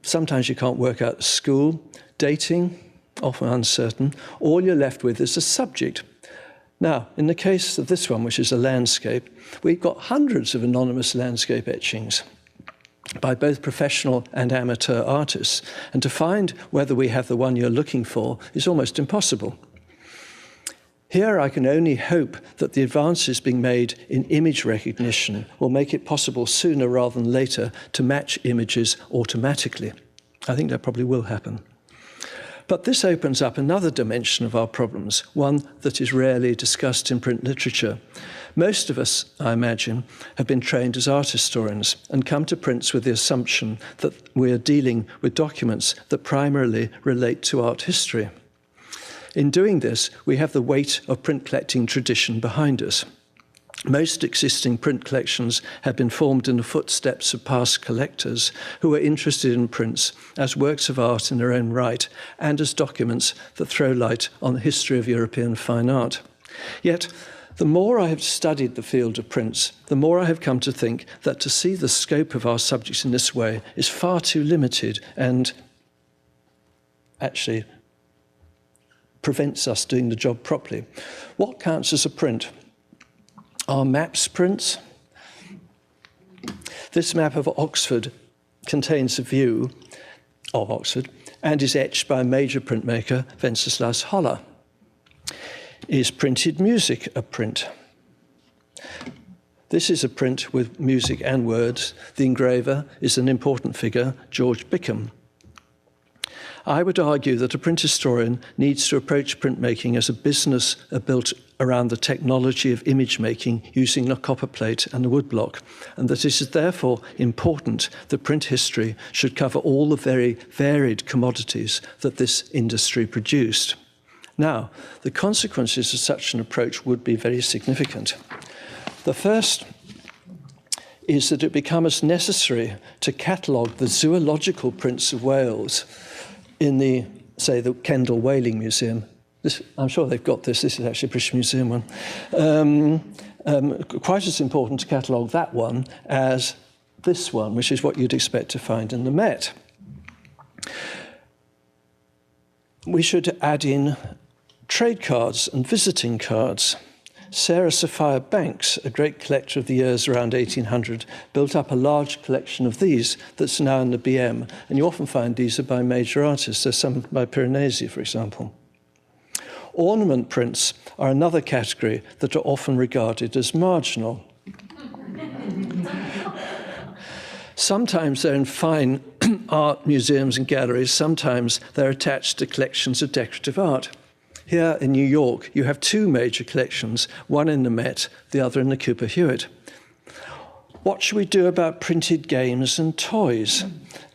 Sometimes you can't work out the school. Dating, often uncertain. All you're left with is a subject. Now, in the case of this one, which is a landscape, we've got hundreds of anonymous landscape etchings by both professional and amateur artists. And to find whether we have the one you're looking for is almost impossible. Here, I can only hope that the advances being made in image recognition will make it possible sooner rather than later to match images automatically. I think that probably will happen. But this opens up another dimension of our problems, one that is rarely discussed in print literature. Most of us, I imagine, have been trained as art historians and come to prints with the assumption that we are dealing with documents that primarily relate to art history. In doing this, we have the weight of print collecting tradition behind us. Most existing print collections have been formed in the footsteps of past collectors who were interested in prints as works of art in their own right and as documents that throw light on the history of European fine art. Yet, the more I have studied the field of prints, the more I have come to think that to see the scope of our subjects in this way is far too limited and actually prevents us doing the job properly. What counts as a print? Are maps prints? This map of Oxford contains a view of Oxford and is etched by a major printmaker, Wenceslas Holler. Is printed music a print? This is a print with music and words. The engraver is an important figure, George Bickham. I would argue that a print historian needs to approach printmaking as a business built around the technology of image making using the copper plate and the woodblock, and that it is therefore important that print history should cover all the very varied commodities that this industry produced. Now, the consequences of such an approach would be very significant. The first is that it becomes necessary to catalogue the zoological prints of Wales in the, say, the Kendal Whaling Museum. I'm sure they've got this. This is actually a British Museum one. Quite as important to catalogue that one as this one, which is what you'd expect to find in the Met. We should add in trade cards and visiting cards. Sarah Sophia Banks, a great collector of the years around 1800, built up a large collection of these that's now in the BM, and you often find these are by major artists. There's some by Piranesi, for example. Ornament prints are another category that are often regarded as marginal. Sometimes they're in fine art museums and galleries, sometimes they're attached to collections of decorative art. Here in New York, you have two major collections, one in the Met, the other in the Cooper-Hewitt. What should we do about printed games and toys,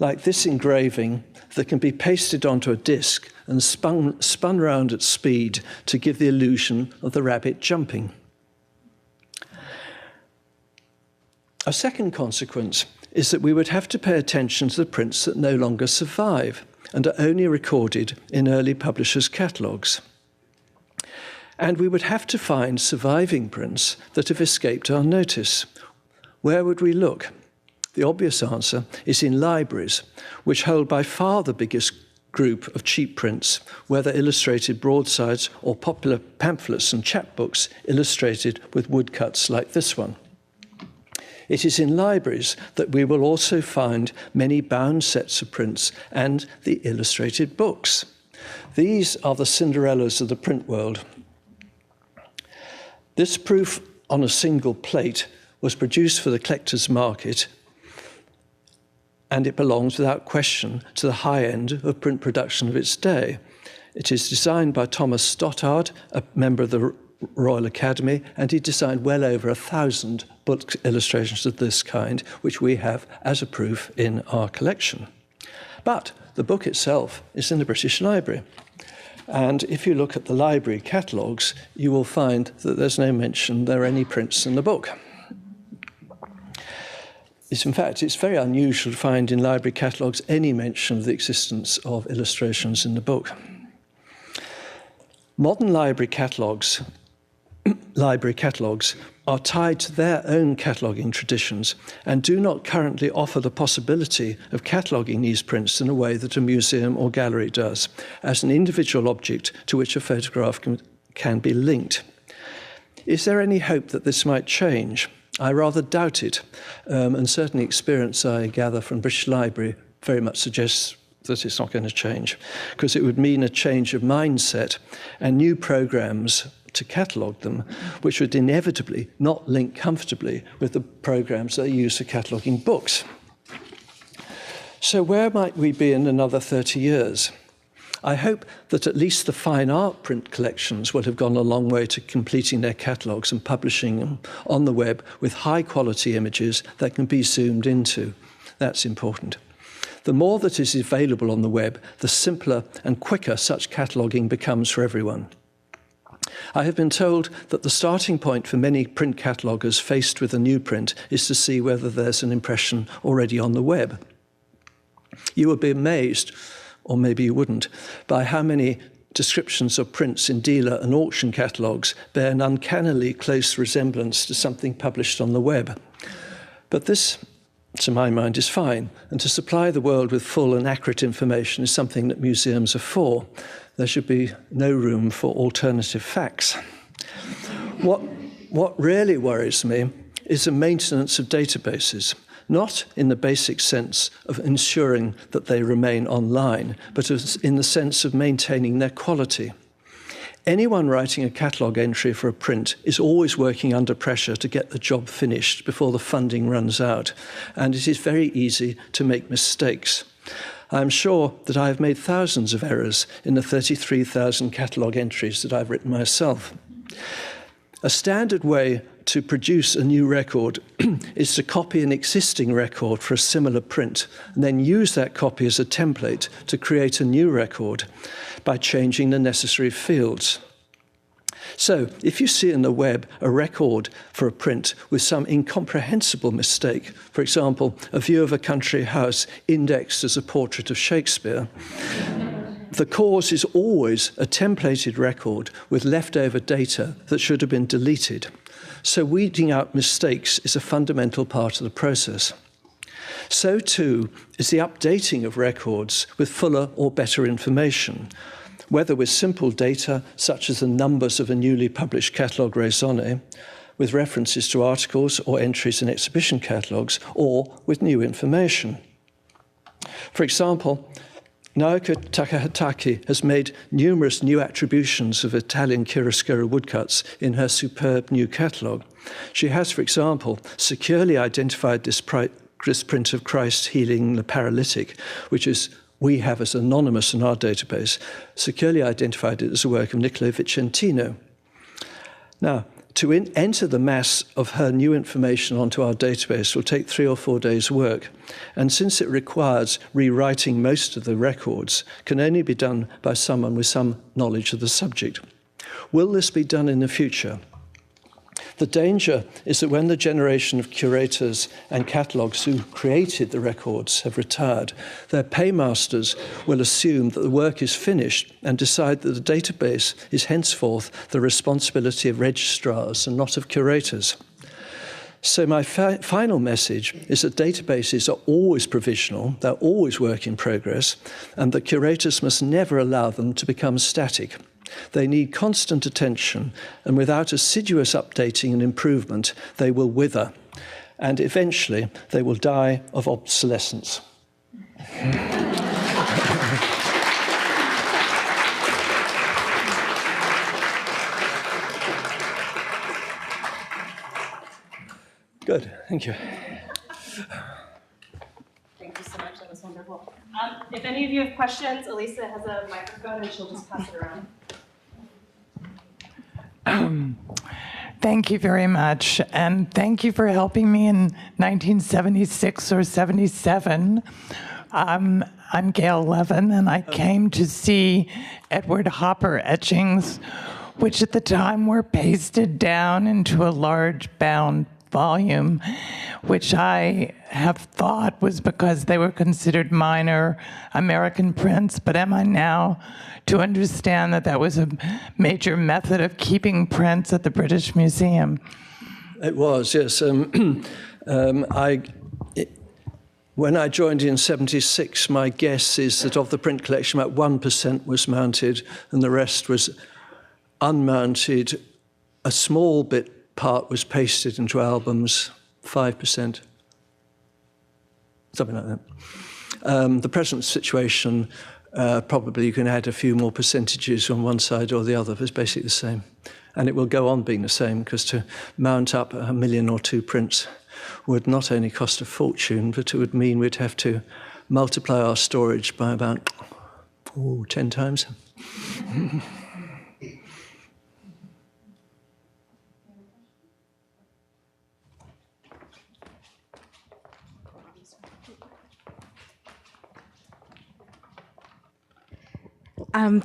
like this engraving that can be pasted onto a disc and spun round at speed to give the illusion of the rabbit jumping? A second consequence is that we would have to pay attention to the prints that no longer survive and are only recorded in early publishers' catalogues. And we would have to find surviving prints that have escaped our notice. Where would we look? The obvious answer is in libraries, which hold by far the biggest group of cheap prints, whether illustrated broadsides or popular pamphlets and chapbooks illustrated with woodcuts like this one. It is in libraries that we will also find many bound sets of prints and the illustrated books. These are the Cinderellas of the print world. This proof on a single plate was produced for the collector's market, and it belongs without question to the high end of print production of its day. It is designed by Thomas Stothard, a member of the Royal Academy, and he designed well over 1,000 book illustrations of this kind, which we have as a proof in our collection. But the book itself is in the British Library. And if you look at the library catalogues, you will find that there's no mention there are any prints in the book. In fact, it's very unusual to find in library catalogues any mention of the existence of illustrations in the book. Modern library catalogues are tied to their own cataloguing traditions and do not currently offer the possibility of cataloguing these prints in a way that a museum or gallery does, as an individual object to which a photograph can be linked. Is there any hope that this might change? I rather doubt it, and certainly experience I gather from British Library very much suggests that it's not going to change, because it would mean a change of mindset and new programs to catalogue them, which would inevitably not link comfortably with the programs that are used for cataloguing books. So where might we be in another 30 years? I hope that at least the fine art print collections will have gone a long way to completing their catalogues and publishing them on the web with high-quality images that can be zoomed into. That's important. The more that is available on the web, the simpler and quicker such cataloguing becomes for everyone. I have been told that the starting point for many print cataloguers faced with a new print is to see whether there's an impression already on the web. You would be amazed, or maybe you wouldn't, by how many descriptions of prints in dealer and auction catalogues bear an uncannily close resemblance to something published on the web. But this, to my mind, is fine, and to supply the world with full and accurate information is something that museums are for. There should be no room for alternative facts. What really worries me is the maintenance of databases, not in the basic sense of ensuring that they remain online, but in the sense of maintaining their quality. Anyone writing a catalogue entry for a print is always working under pressure to get the job finished before the funding runs out, and it is very easy to make mistakes. I'm sure that I have made thousands of errors in the 33,000 catalogue entries that I've written myself. A standard way to produce a new record is to copy an existing record for a similar print and then use that copy as a template to create a new record by changing the necessary fields. So, if you see in the web a record for a print with some incomprehensible mistake, for example, a view of a country house indexed as a portrait of Shakespeare, the cause is always a templated record with leftover data that should have been deleted. So weeding out mistakes is a fundamental part of the process. So too is the updating of records with fuller or better information. whether with simple data, such as the numbers of a newly published catalogue raisonné, with references to articles or entries in exhibition catalogues, or with new information. For example, Naoki Takahatake has made numerous new attributions of Italian chiaroscuro woodcuts in her superb new catalogue. She has, for example, securely identified this print of Christ healing the paralytic, which we have as anonymous in our database, securely identified it as a work of Niccolo Vicentino. Now, to enter the mass of her new information onto our database will take 3 or 4 days' work, and since it requires rewriting most of the records, can only be done by someone with some knowledge of the subject. Will this be done in the future? The danger is that when the generation of curators and catalogues who created the records have retired, their paymasters will assume that the work is finished and decide that the database is henceforth the responsibility of registrars and not of curators. So my final message is that databases are always provisional, they're always work in progress, and that curators must never allow them to become static. They need constant attention, and without assiduous updating and improvement, they will wither, and eventually they will die of obsolescence. Good, thank you. Thank you so much. That was wonderful. If any of you have questions, Elisa has a microphone and she'll just pass it around. Thank you very much, and thank you for helping me in 1976 or 77. I'm Gail Levin, and I came to see Edward Hopper etchings, which at the time were pasted down into a large bound volume, which I have thought was because they were considered minor American prints, but am I now to understand that that was a major method of keeping prints at the British Museum? It was, yes. When I joined in 76, my guess is that of the print collection, about 1% was mounted and the rest was unmounted. A small part was pasted into albums, 5%, something like that. The present situation, probably you can add a few more percentages on one side or the other, but it's basically the same. And it will go on being the same, because to mount up 1 million or 2 prints would not only cost a fortune, but it would mean we'd have to multiply our storage by about 10 times.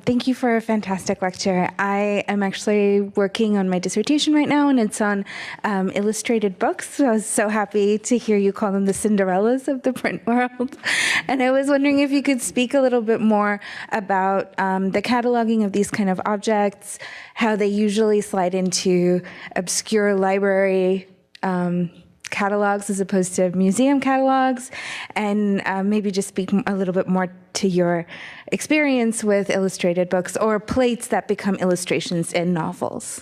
Thank you for a fantastic lecture. I am actually working on my dissertation right now, and it's on illustrated books. So I was so happy to hear you call them the Cinderellas of the print world. And I was wondering if you could speak a little bit more about the cataloging of these kind of objects, how they usually slide into obscure library catalogs as opposed to museum catalogs, and maybe just speak a little bit more to your experience with illustrated books or plates that become illustrations in novels.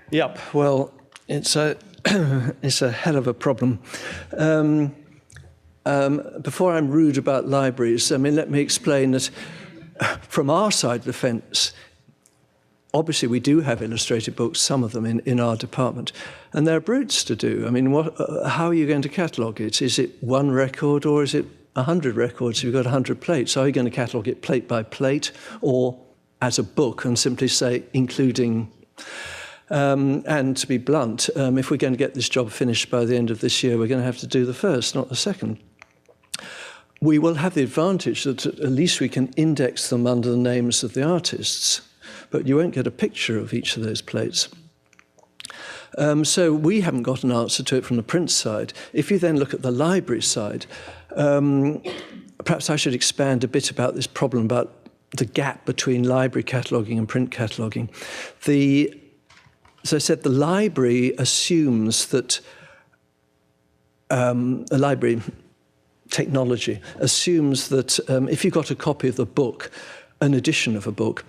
Yep, well, it's a hell of a problem. Before I'm rude about libraries, let me explain that from our side of the fence, obviously, we do have illustrated books, some of them in our department, and they're brutes to do. How are you going to catalogue it? Is it 1 record or is it 100 records? You've got 100 plates. Are you going to catalogue it plate by plate or as a book and simply say including? And to be blunt, if we're going to get this job finished by the end of this year, we're going to have to do the first, not the second. We will have the advantage that at least we can index them under the names of the artists, but you won't get a picture of each of those plates. So we haven't got an answer to it from the print side. If you then look at the library side, perhaps I should expand a bit about this problem about the gap between library cataloguing and print cataloguing. As I said, the library assumes that a library technology assumes that if you got a copy of the book, an edition of a book,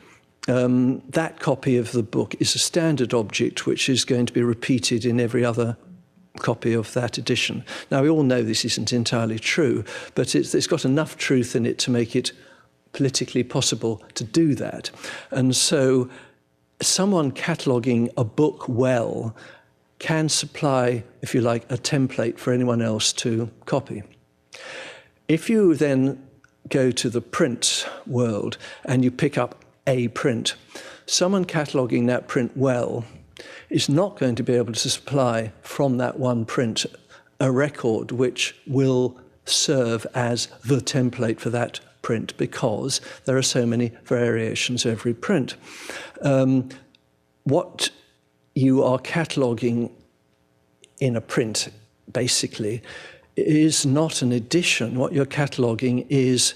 that copy of the book is a standard object which is going to be repeated in every other copy of that edition. Now, we all know this isn't entirely true, but it's got enough truth in it to make it politically possible to do that. And so someone cataloguing a book well can supply, if you like, a template for anyone else to copy. If you then go to the print world and you pick up a print, someone cataloguing that print well is not going to be able to supply from that one print a record which will serve as the template for that print, because there are so many variations every print. What you are cataloguing in a print, basically, is not an edition. What you're cataloguing is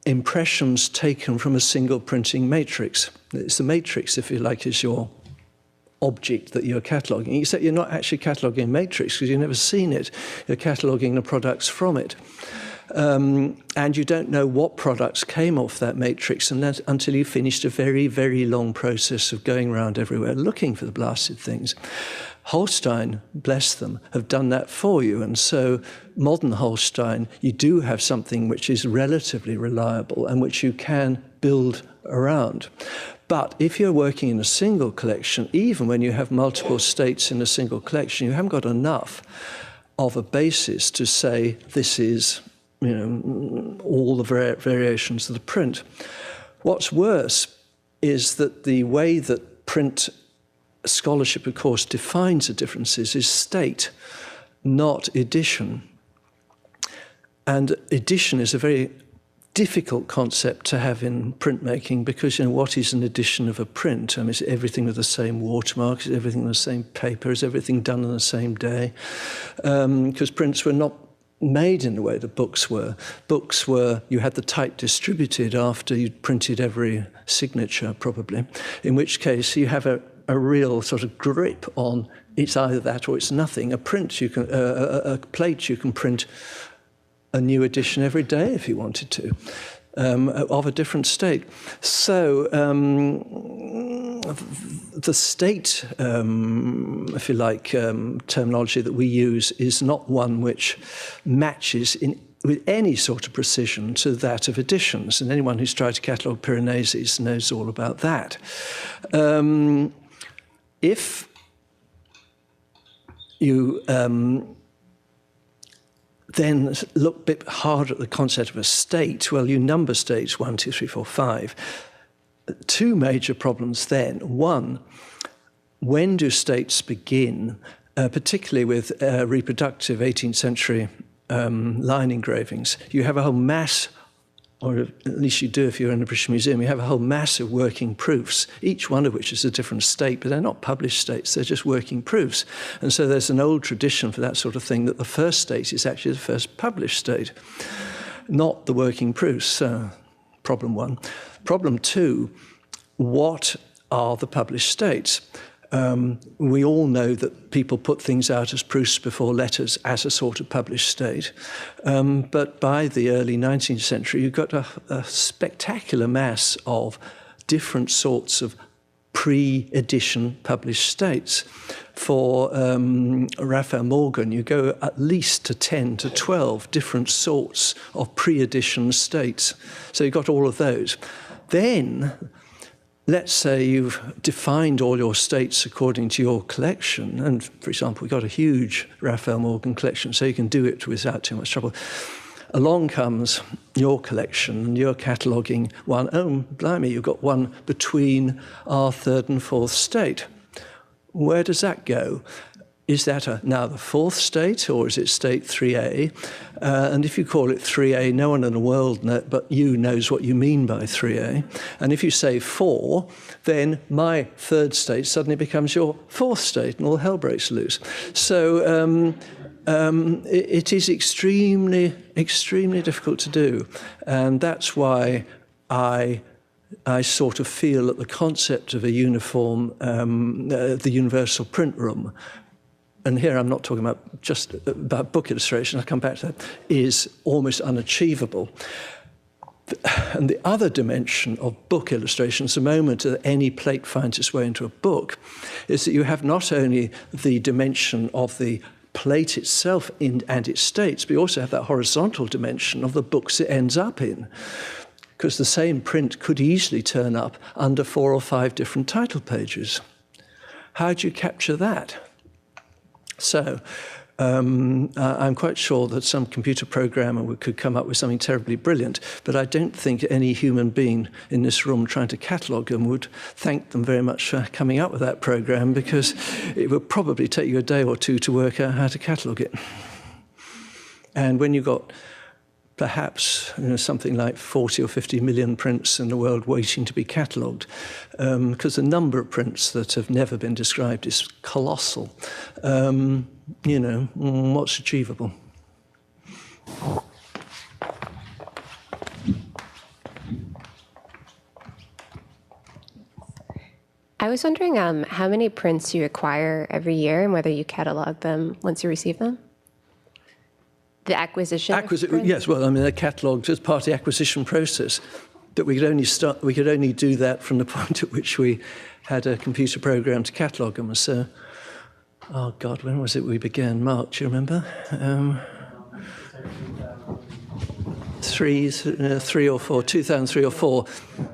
impressions taken from a single printing matrix. It's the matrix, if you like, is your object that you're cataloguing, except you're not actually cataloguing a matrix because you've never seen it. You're cataloguing the products from it. And you don't know what products came off that matrix until you finished a very, very long process of going around everywhere looking for the blasted things. Holstein, bless them, have done that for you. And so modern Holstein, you do have something which is relatively reliable and which you can build around. But if you're working in a single collection, even when you have multiple states in a single collection, you haven't got enough of a basis to say this is, all the variations of the print. What's worse is that the way that print scholarship, of course, defines the differences is state, not edition. And edition is a very difficult concept to have in printmaking because, what is an edition of a print? Is everything with the same watermark? Is everything on the same paper? Is everything done on the same day? Because prints were not made in the way the books were. Books were, you had the type distributed after you'd printed every signature, probably, in which case you have a real sort of grip on it's either that or it's nothing. A plate you can print a new edition every day if you wanted to, of a different state. So the state, if you like, terminology that we use is not one which matches with any sort of precision to that of editions. And anyone who's tried to catalogue Piranesi knows all about that. If you then look a bit hard at the concept of a state, well, you number states 1, 2, 3, 4, 5. Two major problems then. One, when do states begin, particularly with reproductive 18th century line engravings? You have a whole mass, or at least you do if you're in a British Museum, you have a whole mass of working proofs, each one of which is a different state, but they're not published states, they're just working proofs. And so there's an old tradition for that sort of thing that the first state is actually the first published state, not the working proofs. Problem one. Problem two, what are the published states? We all know that people put things out as proofs before letters as a sort of published state. But by the early 19th century, you've got a spectacular mass of different sorts of pre-edition published states. For Raphael Morgan, you go at least to 10 to 12 different sorts of pre-edition states. So you've got all of those. Then, let's say you've defined all your states according to your collection. And, for example, we've got a huge Raphael Morgan collection, so you can do it without too much trouble. Along comes your collection, and you're cataloguing one. Oh, blimey, you've got one between our third and fourth state. Where does that go? Is that now the fourth state, or is it state 3A? And if you call it 3A, no one in the world but you knows what you mean by 3A. And if you say 4, then my third state suddenly becomes your fourth state, and all hell breaks loose. So it is extremely, extremely difficult to do. And that's why I sort of feel that the concept of a uniform, the universal print room, and here I'm not talking about just about book illustration, I'll come back to that, is almost unachievable. And the other dimension of book illustrations, the moment that any plate finds its way into a book, is that you have not only the dimension of the plate itself and its states, but you also have that horizontal dimension of the books it ends up in. Because the same print could easily turn up under 4 or 5 different title pages. How do you capture that? So, I'm quite sure that some computer programmer could come up with something terribly brilliant, but I don't think any human being in this room trying to catalogue them would thank them very much for coming up with that program, because it would probably take you a day or two to work out how to catalogue it. And when you've got perhaps something like 40 or 50 million prints in the world waiting to be catalogued, because the number of prints that have never been described is colossal. What's achievable? I was wondering how many prints you acquire every year and whether you catalog them once you receive them? The acquisition of prints? Yes, well, I mean, they're catalogued as part of the acquisition process. That we could only do that from the point at which we had a computer program to catalogue them. So, oh God, when was it we began? Mark, do you remember? 2003 or 4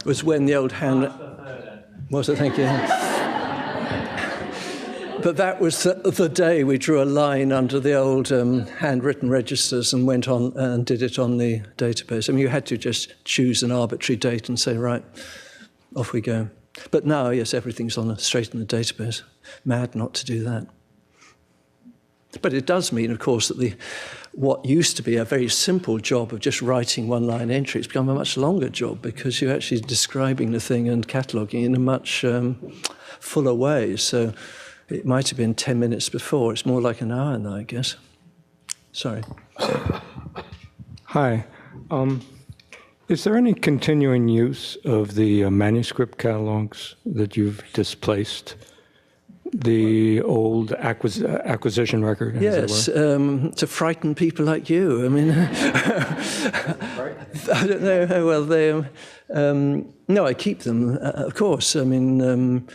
was when the old hand. Was it? Thank you. But that was the day we drew a line under the old handwritten registers and went on and did it on the database. I mean, you had to just choose an arbitrary date and say, right, off we go. But now, yes, everything's straight in the database. Mad not to do that. But it does mean, of course, that what used to be a very simple job of just writing one-line entry, it's become a much longer job because you're actually describing the thing and cataloguing in a much fuller way. So it might have been 10 minutes before. It's more like an hour now, I guess. Sorry. Hi. Is there any continuing use of the manuscript catalogues that you've displaced? The old acquisition record, yes, to frighten people like you. I mean, I don't know how well they. No, I keep them, of course. I mean,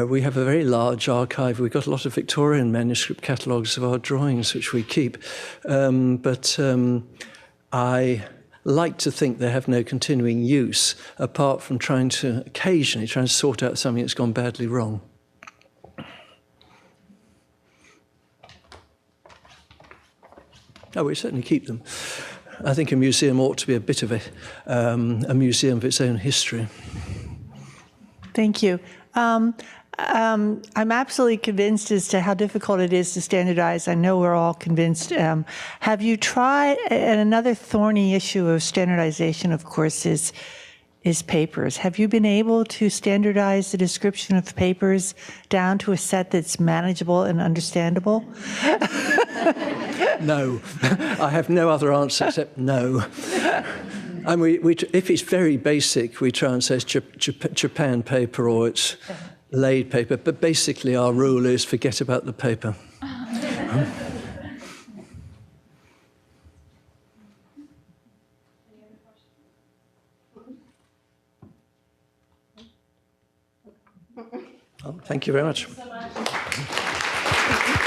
we have a very large archive. We've got a lot of Victorian manuscript catalogues of our drawings, which we keep. But I like to think they have no continuing use, apart from occasionally trying to sort out something that's gone badly wrong. Oh, we certainly keep them. I think a museum ought to be a bit of a museum of its own history. Thank you. I'm absolutely convinced as to how difficult it is to standardize. I know we're all convinced. Have you tried, and another thorny issue of standardization, of course, is papers. Have you been able to standardize the description of papers down to a set that's manageable and understandable? No. I have no other answer except no. And if it's very basic, we try and say it's Japan paper or it's laid paper. But basically our rule is forget about the paper. Oh, thank you very much. Thank you so much.